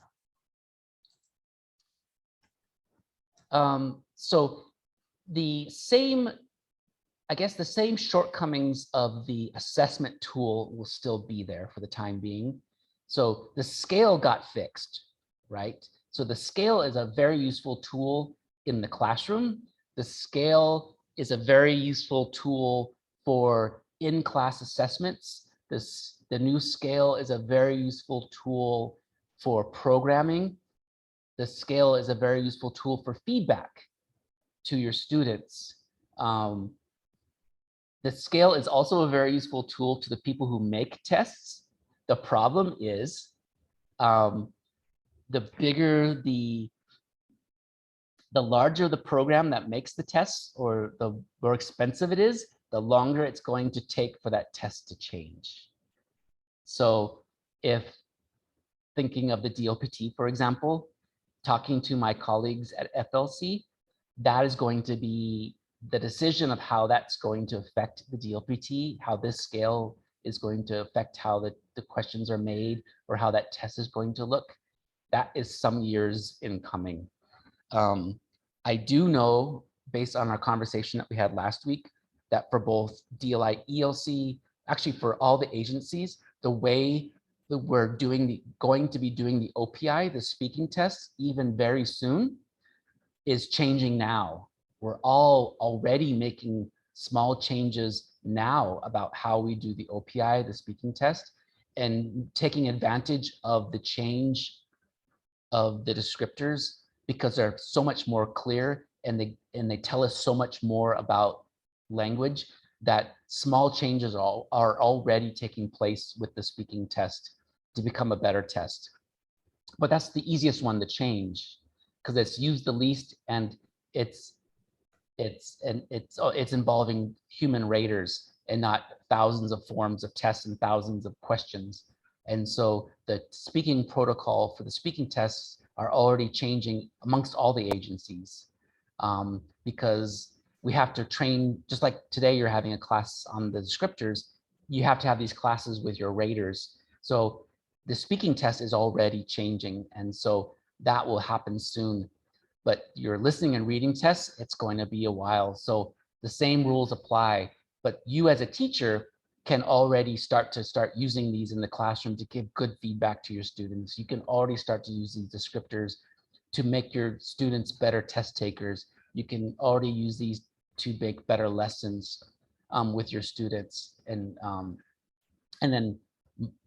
So the same, I guess the same shortcomings of the assessment tool will still be there for the time being. So the scale got fixed, right? So the scale is a very useful tool in the classroom. The scale is a very useful tool for in-class assessments. The new scale is a very useful tool for programming. The scale is a very useful tool for feedback to your students. The scale is also a very useful tool to the people who make tests. The problem is the bigger the larger the program that makes the tests, or the more expensive it is, the longer it's going to take for that test to change. So if thinking of the DLPT, for example, talking to my colleagues at FLC, that is going to be the decision of how that's going to affect the DLPT, how this scale is going to affect how the questions are made, or how that test is going to look. That is some years in coming. I do know, based on our conversation that we had last week, that for both DLI, ELC, actually for all the agencies, the way that we're going to be doing the OPI, the speaking tests, even very soon, is changing now. We're all already making small changes now about how we do the OPI, the speaking test, and taking advantage of the change of the descriptors, because they're so much more clear, and they tell us so much more about language, that small changes are already taking place with the speaking test to become a better test. But that's the easiest one to change. because it's used the least, and it's involving human raters and not thousands of forms of tests and thousands of questions. And so the speaking protocol for the speaking tests are already changing amongst all the agencies, because we have to train, just like today you're having a class on the descriptors, you have to have these classes with your raters. So the speaking test is already changing, and so that will happen soon. But your listening and reading tests, it's going to be a while. So the same rules apply, but you as a teacher can already start using these in the classroom to give good feedback to your students. You can already start to use these descriptors to make your students better test takers. You can already use these to make better lessons with your students. And then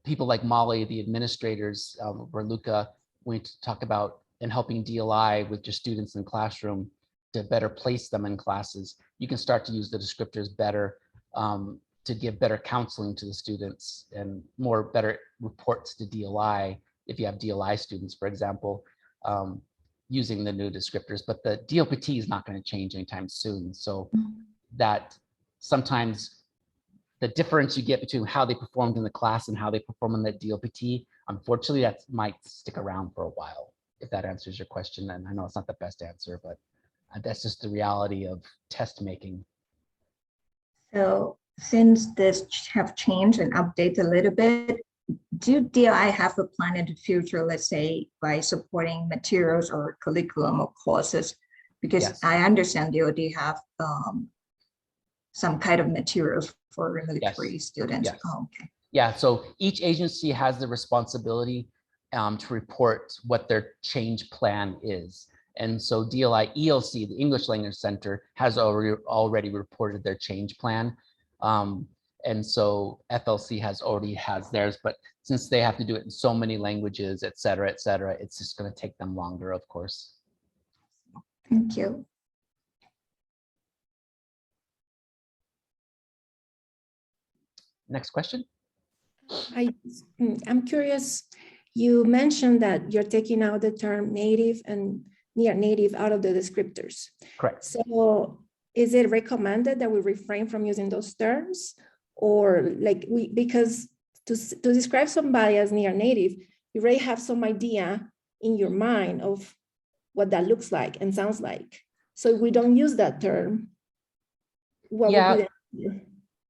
people like Molly, the administrators, or Luca, we talk about and helping DLI with your students in classroom to better place them in classes. You can start to use the descriptors better to give better counseling to the students and better reports to DLI if you have DLI students, for example, using the new descriptors. But the DLPT is not going to change anytime soon. So that sometimes the difference you get between how they performed in the class and how they perform in the DLPT, unfortunately, that might stick around for a while, if that answers your question. And I know it's not the best answer, but that's just the reality of test making. So since this have changed and updated a little bit, do DLI have a plan in the future, let's say by supporting materials or curriculum or courses? Because Yes. I understand DOD have some kind of materials for military students. Yes. Oh, okay. Yeah, so each agency has the responsibility to report what their change plan is. And so DLI ELC, the English Language Center, has already reported their change plan. And so FLC already has theirs, but since they have to do it in so many languages, et cetera, it's just going to take them longer, of course. Thank you. Next question. I'm curious, you mentioned that you're taking out the term native and near native out of the descriptors. Correct. So is it recommended that we refrain from using those terms? Or because to describe somebody as near native, you already have some idea in your mind of what that looks like and sounds like. So if we don't use that term, what would be the...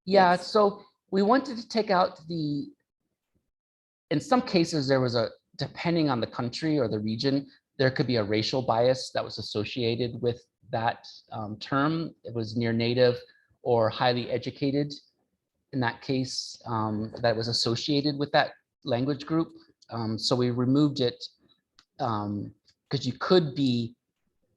Yeah, Yes. so we wanted to take out in some cases, there was depending on the country or the region, there could be a racial bias that was associated with that term. It was near native or highly educated. In that case, that was associated with that language group. So we removed it because you could be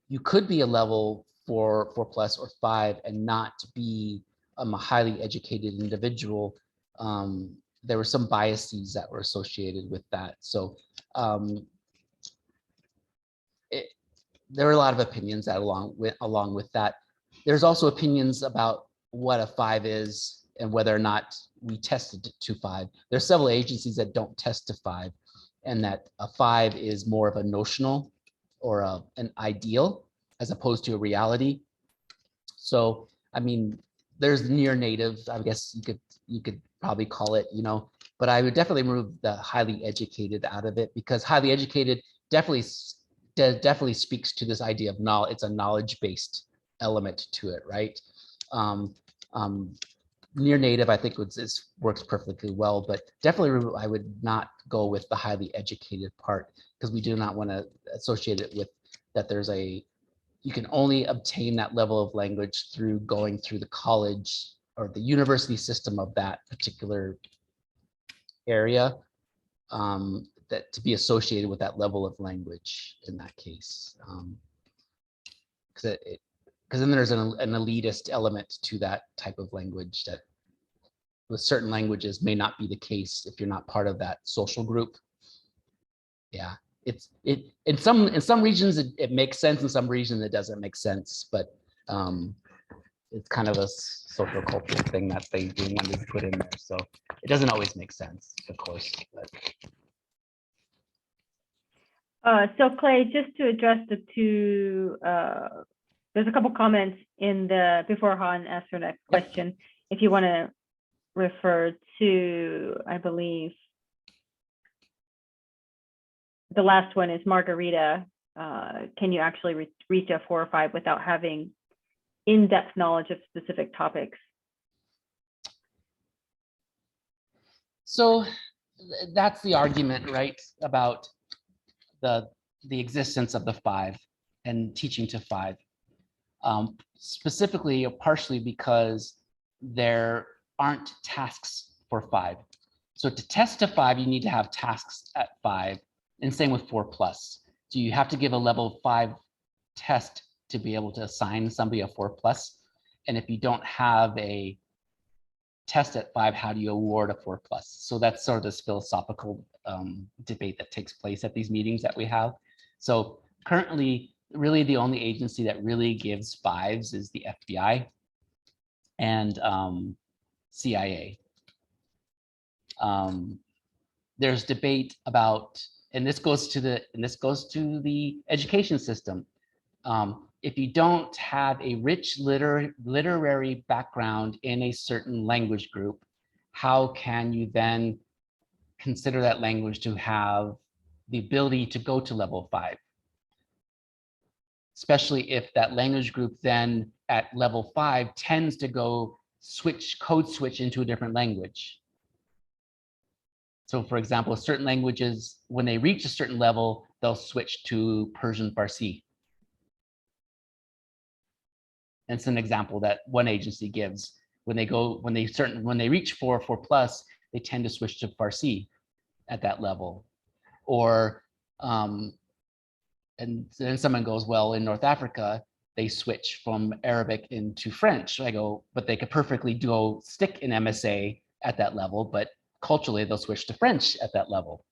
a level 4+ or 5 and not be a highly educated individual. There were some biases that were associated with that. So there were a lot of opinions that along with that. There's also opinions about what a 5 is and whether or not we tested to 5. There's several agencies that don't test to 5, and that a 5 is more of a notional or an ideal as opposed to a reality. So, I mean, there's near native, I guess you could probably call it, but I would definitely remove the highly educated out of it, because highly educated definitely speaks to this idea of knowledge. It's a knowledge-based element to it, right? Near native, I think works perfectly well, but definitely I would not go with the highly educated part, because we do not want to associate it with that you can only obtain that level of language through going through the college or the university system of that particular area, that to be associated with that level of language in that case. Because then there's an elitist element to that type of language that with certain languages may not be the case if you're not part of that social group. Yeah, in some regions it makes sense, in some regions it doesn't make sense, but it's kind of a social cultural thing that they wanted to put in there. So it doesn't always make sense, of course. But. So Clay, just to address the two, there's a couple comments in the, before Han asks her next question. If you want to refer to, I believe, the last one is Margarita. Can you actually reach a 4 or 5 without having in-depth knowledge of specific topics? So that's the argument, right, about the existence of the 5 and teaching to 5. Specifically or partially because there aren't tasks for 5. So to test to 5, you need to have tasks at 5, and same with 4+. So you have to give a level 5 test to be able to assign somebody a 4+. And if you don't have a test at 5, how do you award a 4+? So that's sort of this philosophical debate that takes place at these meetings that we have. So currently, really the only agency that really gives 5s is the FBI and CIA. There's debate about, and this goes to the education system. If you don't have a rich literary background in a certain language group, how can you then consider that language to have the ability to go to level 5? Especially if that language group then at level 5 tends to go code switch into a different language. So for example, certain languages, when they reach a certain level, they'll switch to Persian Farsi. And it's an example that one agency gives. When they reach 4+, they tend to switch to Farsi at that level. Or and then someone goes, well, in North Africa, they switch from Arabic into French. I go, but they could perfectly stick in MSA at that level, but culturally they'll switch to French at that level.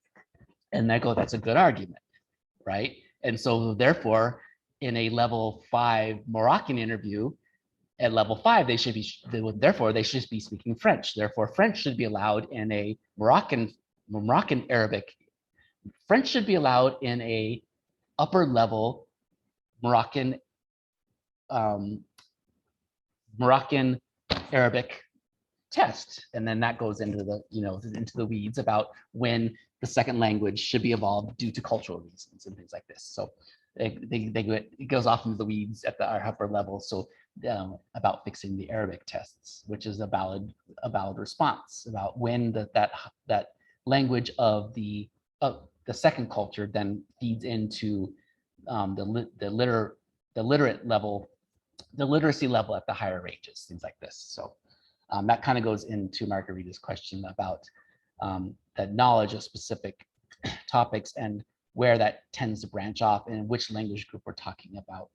And I go, that's a good argument, right? And so therefore, in a level 5 Moroccan interview, at level 5, they should be speaking French. Therefore, French should be allowed in a Moroccan Arabic. French should be allowed in a upper level Moroccan Arabic test, and then that goes into the weeds about when the second language should be evolved due to cultural reasons and things like this. So it goes off into the weeds at our upper level. So about fixing the Arabic tests, which is a valid response about when that language of the second culture then feeds into the literacy level at the higher ranges, things like this. So that kind of goes into Margarita's question about the knowledge of specific topics and where that tends to branch off and which language group we're talking about.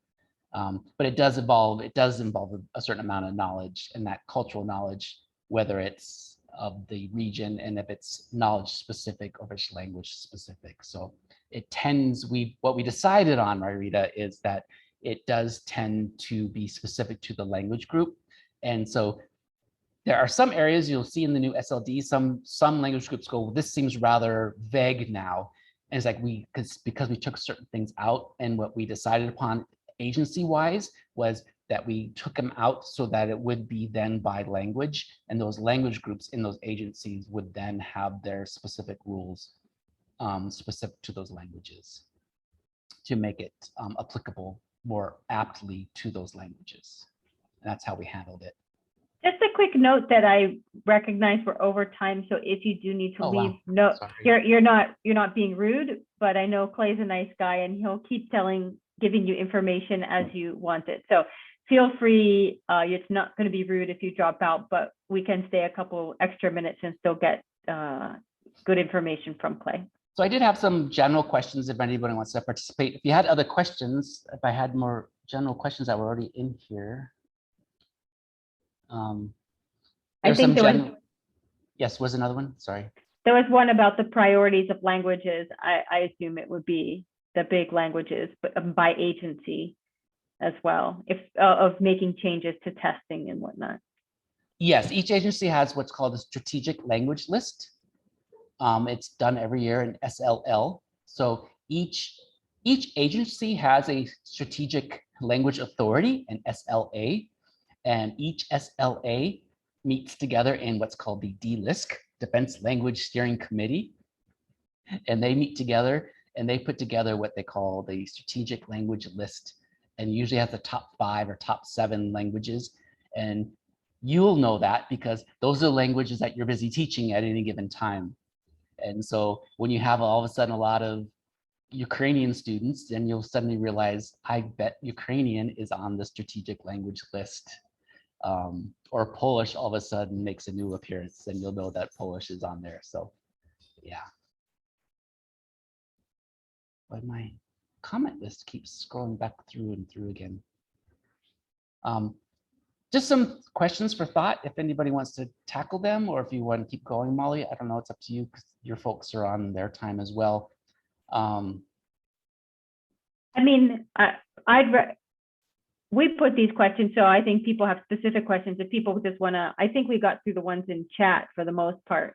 But it does involve a certain amount of knowledge, and that cultural knowledge, whether it's of the region and if it's knowledge specific or if it's language specific. So it tends, what we decided on, Margarita, is that it does tend to be specific to the language group. And so there are some areas you'll see in the new SLD, some language groups go, this seems rather vague now. And it's like because we took certain things out, and what we decided upon agency-wise was that we took them out so that it would be then by language, and those language groups in those agencies would then have their specific rules specific to those languages to make it applicable more aptly to those languages. And that's how we handled it. Just a quick note that I recognize we're over time, so if you do need to leave, no, you're not being rude, but I know Clay's a nice guy and he'll keep giving you information as you want it. So feel free, it's not going to be rude if you drop out, but we can stay a couple extra minutes and still get good information from Clay. So I did have some general questions if anybody wants to participate. If you had other questions, if I had more general questions that were already in here. I think yes, was another one, sorry. There was one about the priorities of languages. I assume it would be the big languages, but by agency as well, if of making changes to testing and whatnot. Yes, each agency has what's called a strategic language list. It's done every year in SLL. So each agency has a strategic language authority, an SLA, and each SLA meets together in what's called the DLISC, Defense Language Steering Committee. And they meet together and they put together what they call the strategic language list, and usually has the top 5 or top 7 languages. And you'll know that because those are the languages that you're busy teaching at any given time. And so when you have all of a sudden a lot of Ukrainian students, then you'll suddenly realize, I bet Ukrainian is on the strategic language list. Or Polish all of a sudden makes a new appearance, and you'll know that Polish is on there. So yeah. But my comment list keeps scrolling back through and through again. Just some questions for thought, if anybody wants to tackle them, or if you want to keep going, Molly. I don't know, it's up to you, because your folks are on their time as well. I mean, we put these questions, so I think people have specific questions. If people just want to, I think we got through the ones in chat for the most part.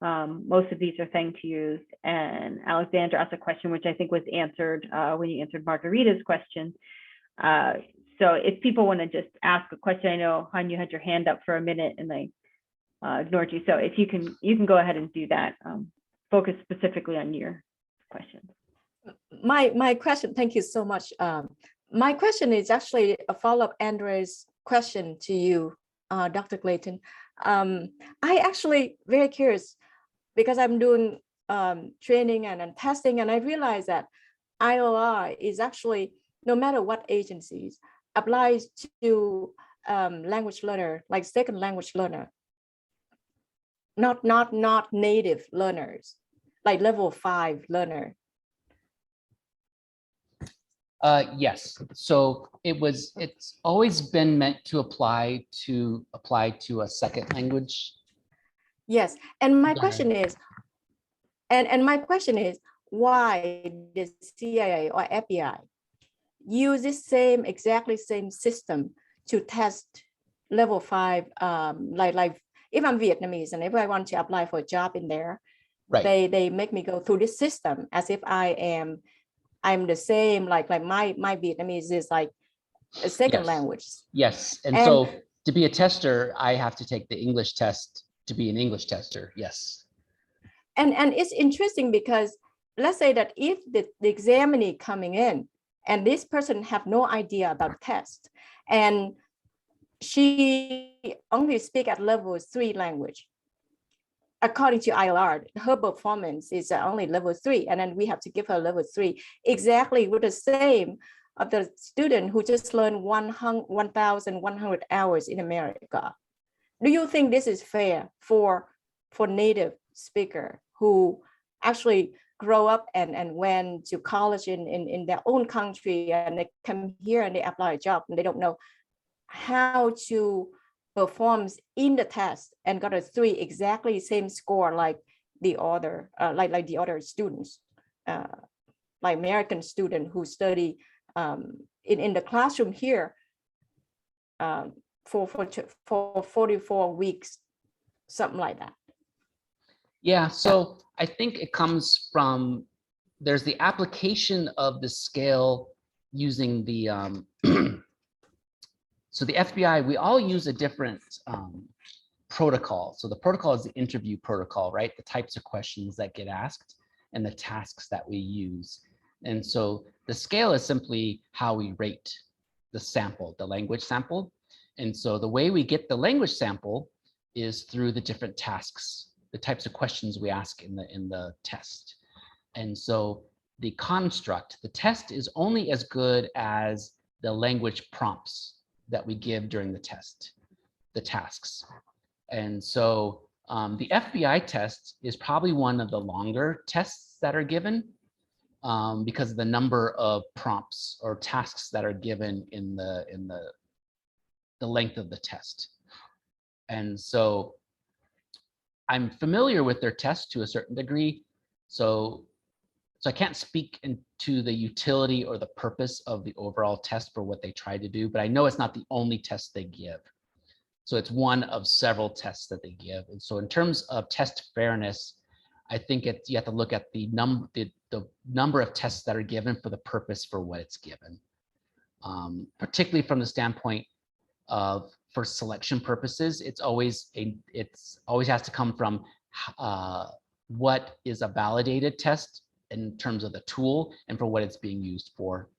Most of these are thank yous, and Alexander asked a question which I think was answered when you answered Margarita's question. So if people want to just ask a question, I know Han, you had your hand up for a minute and I ignored you. So if you can go ahead and do that. Focus specifically on your question. My question, thank you so much. My question is actually a follow-up Andre's question to you, Dr. Clayton. I actually very curious because I'm doing training and testing, and I realized that ILR is actually, no matter what agencies, applies to language learner, like second language learner, not native learners, like level 5 learner. Yes, so it's always been meant to apply to a second language. Yes, and my question is, and my question is, why does CIA or FBI use this exactly same system to test level 5? Like if I'm Vietnamese and if I want to apply for a job in there, right, they make me go through this system as if I'm the same, like my Vietnamese is like a second language. Yes, and so to be a tester, I have to take the English test to be an English tester. Yes. And it's interesting because let's say that if the examinee coming in and this person have no idea about test, and she only speak at level 3 language, according to ILR, her performance is only level 3, and then we have to give her level 3 exactly with the same of the student who just learned 1,100 hours in America. Do you think this is fair for native speaker who actually grow up and went to college in their own country, and they come here and they apply a job and they don't know how to perform in the test and got a 3 exactly same score like the other like the other students, like American student who study in the classroom here for 44 weeks, something like that. Yeah, so I think it comes from, there's the application of the scale using the so the FBI, we all use a different protocol. So the protocol is the interview protocol, right? The types of questions that get asked and the tasks that we use. And so the scale is simply how we rate the sample, the language sample. And so the way we get the language sample is through the different tasks, the types of questions we ask in the test. And so the construct, the test is only as good as the language prompts that we give during the test, the tasks. And so the FBI test is probably one of the longer tests that are given because of the number of prompts or tasks that are given in the length of the test. And so I'm familiar with their test to a certain degree. So I can't speak into the utility or the purpose of the overall test for what they try to do, but I know it's not the only test they give. So it's one of several tests that they give. And so in terms of test fairness, I think you have to look at the the number of tests that are given for the purpose for what it's given. Particularly from the standpoint of for selection purposes, it's always has to come from what is a validated test in terms of the tool and for what it's being used for.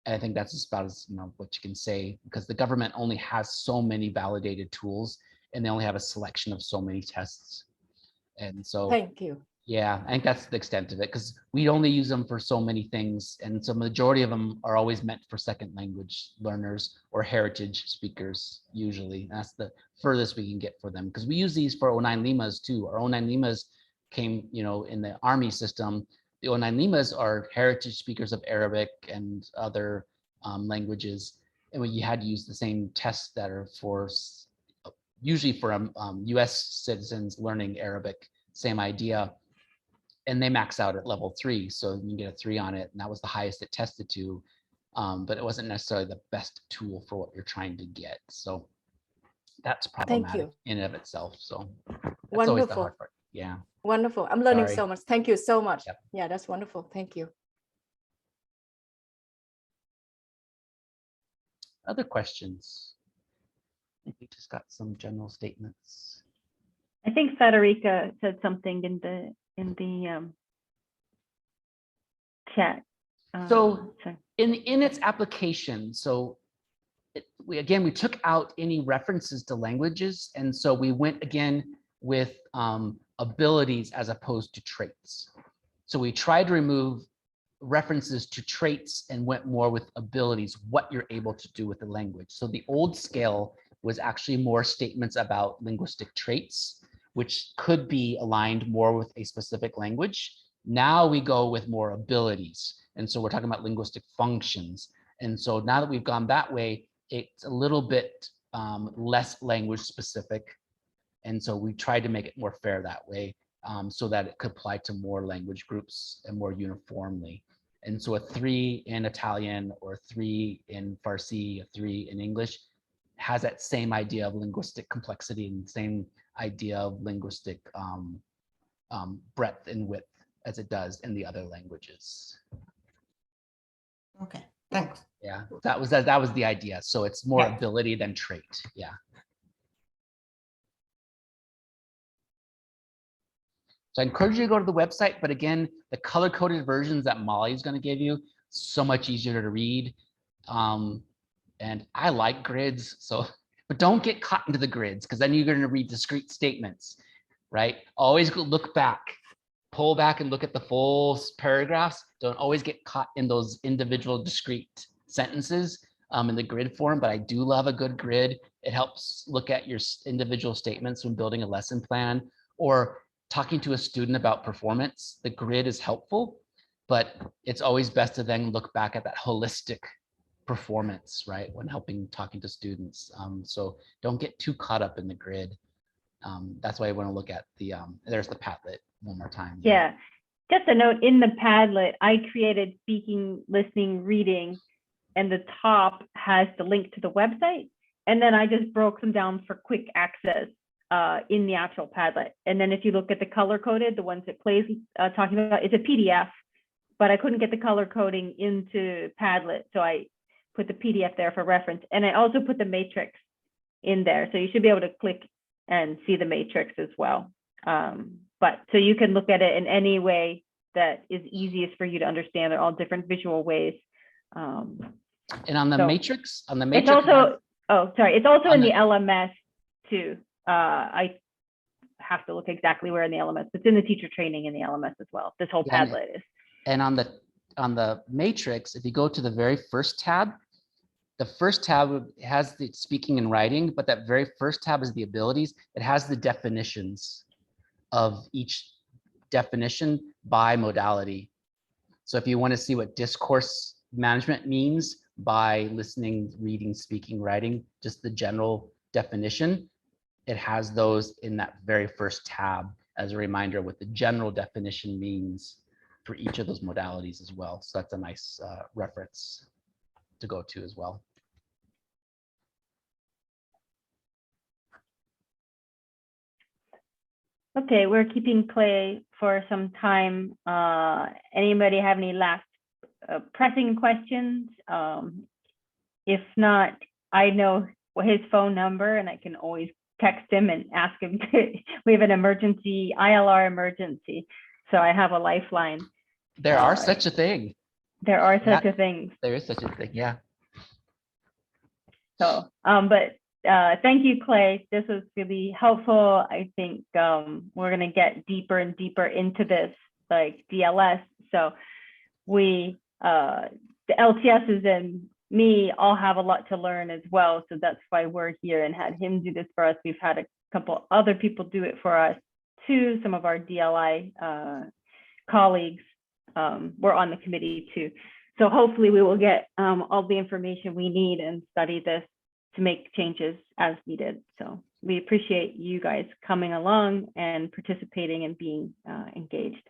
And I think that's about as what you can say, because the government only has so many validated tools and they only have a selection of so many tests. And so Thank you. yeah, I think that's the extent of it, because we only use them for so many things. And so majority of them are always meant for second language learners or heritage speakers, usually. That's the furthest we can get for them, because we use these for 09 Limas too. Our 09 Limas came, in the Army system. The 09 Limas are heritage speakers of Arabic and other languages. And when you had to use the same tests that are for, usually for US citizens learning Arabic, same idea. And they max out at level 3, so you can get a 3 on it, and that was the highest it tested to, but it wasn't necessarily the best tool for what you're trying to get. So that's problematic in and of itself. So that's always the hard part. Yeah. Wonderful. I'm learning Sorry. so much. Thank you so much. Yep. Yeah, that's wonderful. Thank you. Other questions? I think we just got some general statements. I think Federica said something in the chat. So sorry. in its application, so we took out any references to languages, and so we went again with abilities as opposed to traits. So we tried to remove references to traits and went more with abilities, what you're able to do with the language. So the old scale was actually more statements about linguistic traits, which could be aligned more with a specific language. Now we go with more abilities. And so we're talking about linguistic functions. And so now that we've gone that way, it's a little bit less language specific. And so we tried to make it more fair that way, so that it could apply to more language groups and more uniformly. And so a 3 in Italian or 3 in Farsi, a 3 in English has that same idea of linguistic complexity and same idea of linguistic breadth and width as it does in the other languages. Okay, thanks. Yeah, that was the idea. So it's more ability than trait. Yeah. So I encourage you to go to the website, but again, the color-coded versions that Molly's going to give you, so much easier to read. And I like grids, so, but don't get caught into the grids, because then you're going to read discrete statements, right? Always look back, pull back and look at the full paragraphs. Don't always get caught in those individual discrete sentences in the grid form, but I do love a good grid. It helps look at your individual statements when building a lesson plan or talking to a student about performance. The grid is helpful, but it's always best to then look back at that holistic performance, right, when talking to students. So don't get too caught up in the grid. That's why I want to look at the, there's the Padlet one more time. Yeah, just a note, in the Padlet, I created speaking, listening, reading, and the top has the link to the website. And then I just broke them down for quick access in the actual Padlet. And then if you look at the color coded, the ones that Clay's talking about, it's a PDF, but I couldn't get the color coding into Padlet. So I put the PDF there for reference. And I also put the matrix in there. So you should be able to click and see the matrix as well. But so you can look at it in any way that is easiest for you to understand. They're all different visual ways. And on the matrix, it's also, it's also in the LMS too. I have to look exactly where in the LMS. It's in the teacher training in the LMS as well. This whole Padlet is. And on the matrix, if you go to the very first tab, the first tab has the speaking and writing, but that very first tab is the abilities. It has the definitions of each definition by modality. So if you want to see what discourse management means by listening, reading, speaking, writing, just the general definition, it has those in that very first tab as a reminder what the general definition means for each of those modalities as well. So that's a nice reference to go to as well. Okay, we're keeping Clay for some time. Anybody have any last pressing questions? If not, I know his phone number and I can always text him and ask him we have an emergency, ILR emergency. So I have a lifeline. There are such a thing. There are such a thing. There is such a thing, yeah. So, but thank you, Clay. This was really helpful. I think we're gonna get deeper and deeper into this, like DLS. So we, the LTSs and me all have a lot to learn as well. So that's why we're here and had him do this for us. We've had a couple other people do it for us too. Some of our DLI colleagues were on the committee too. So hopefully we will get all the information we need and study this to make changes as needed. So we appreciate you guys coming along and participating and being engaged.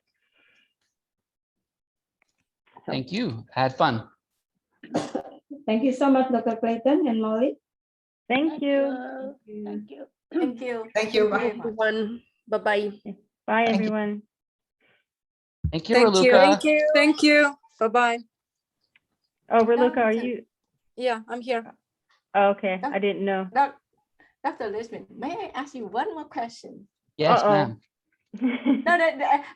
So, Thank you. Had fun. Thank you so much, Dr. Clayton and Molly. thank you. Thank you. Thank you. Thank you. very Bye. much. Everyone. Bye-bye. Bye, Thank you. everyone. Thank you, Raluca. Thank you. Bye-bye. Oh, Raluca, are Dr. you? Yeah, I'm here. Oh, okay, I didn't know. Dr. Lisbon, may I ask you one more question? Yes, Uh-oh. ma'am. No,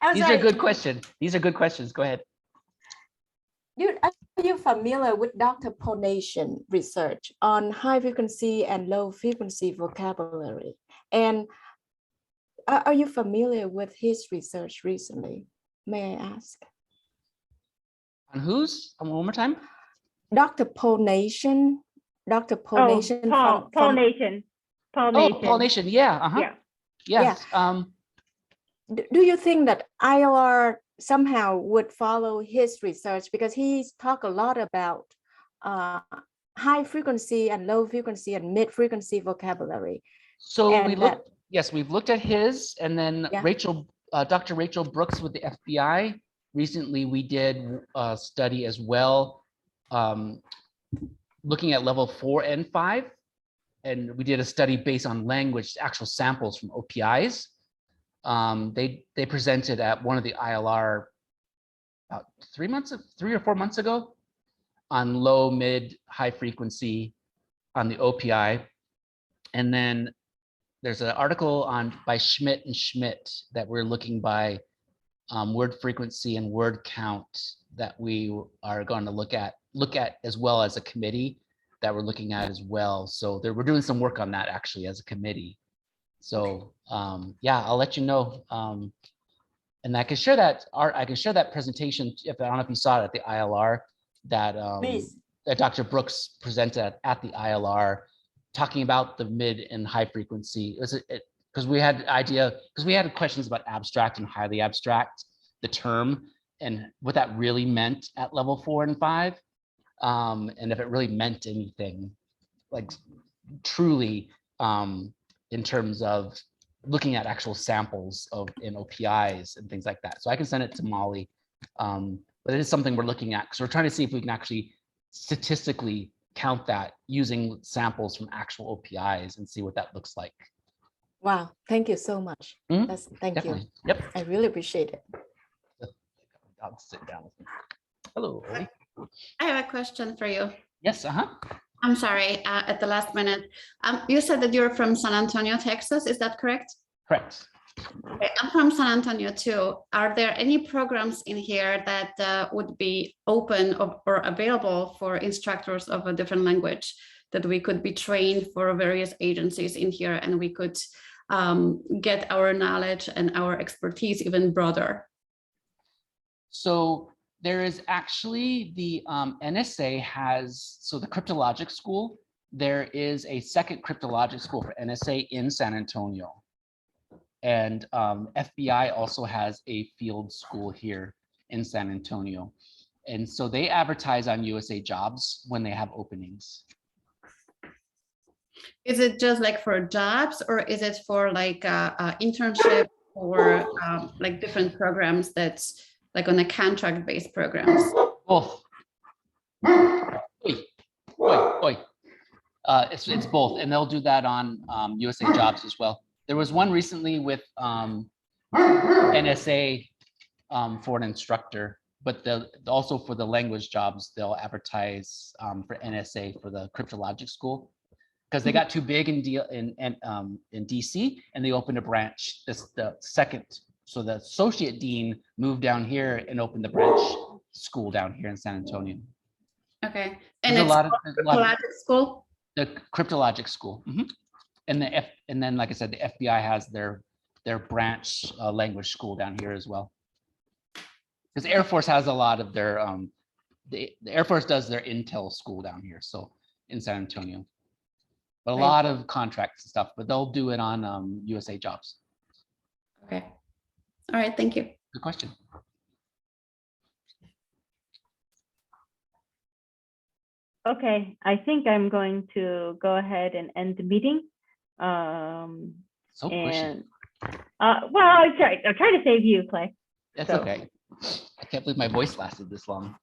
I'm These sorry. are good questions. These are good questions. Go ahead. Dude, are you familiar with Dr. Ponation research on high frequency and low frequency vocabulary? And are you familiar with his research recently? May I ask? On whose? One more time. Dr. Ponation. Dr. Ponation. Paul Nation. Paul Oh, Nation. Paul Nation. Yeah. Uh-huh. Yeah. Yes. Do you think that ILR somehow would follow his research, because he's talked a lot about high frequency and low frequency and mid frequency vocabulary? So And we looked, yes, we've looked at his, and then Yeah. Dr. Rachel Brooks with the FBI. Recently, we did a study as well, looking at level 4 and 5. And we did a study based on language, actual samples from OPIs. They presented at one of the ILR about 3 or 4 months ago on low, mid, high frequency on the OPI. And then there's an article by Schmidt and Schmidt that we're looking by word frequency and word count that we are going to look at as well as a committee that we're looking at as well. So we're doing some work on that actually as a committee. So yeah, I'll let you know. And I can share that presentation, I don't know if you saw it at the ILR, that Dr. Brooks presented at the ILR, talking about the mid and high frequency. Because we had questions about abstract and highly abstract, the term, and what that really meant at level 4 and 5. And if it really meant anything, like truly, in terms of looking at actual samples in OPIs and things like that. So I can send it to Molly, but it is something we're looking at because we're trying to see if we can actually statistically count that using samples from actual OPIs and see what that looks like. Wow, thank you so much. Thank Definitely. you. Yep. I really appreciate it. I'll sit down with me. Hello, Oli. I have a question for you. Yes, I'm sorry, at the last minute. You said that you're from San Antonio, Texas. Is that correct? Correct. Okay, I'm from San Antonio too. Are there any programs in here that would be open or available for instructors of a different language that we could be trained for various agencies in here, and we could get our knowledge and our expertise even broader? So there is actually the NSA has, so the cryptologic school, there is a second cryptologic school for NSA in San Antonio. And FBI also has a field school here in San Antonio. And so they advertise on USA Jobs when they have openings. Is it just like for jobs, or is it for like internship or like different programs that's like on a contract-based programs? Both. It's both, and they'll do that on USA Jobs as well. There was one recently with NSA for an instructor, but also for the language jobs, they'll advertise for NSA for the cryptologic school. Because they got too big in DC and they opened a branch. This the second. So the associate dean moved down here and opened the branch school down here in San Antonio. Okay. And There's it's a lot of cryptologic school? the cryptologic school. And then like I said, the FBI has their branch language school down here as well. Because the Air Force has a lot of their the Air Force does their intel school down here, so in San Antonio. But a lot of contracts and stuff, but they'll do it on USA Jobs. Okay. All right, thank you. Good question. Okay, I think I'm going to go ahead and end the meeting. So pushy. Well, I'll try to save you, Clay. That's So- okay. I can't believe my voice lasted this long.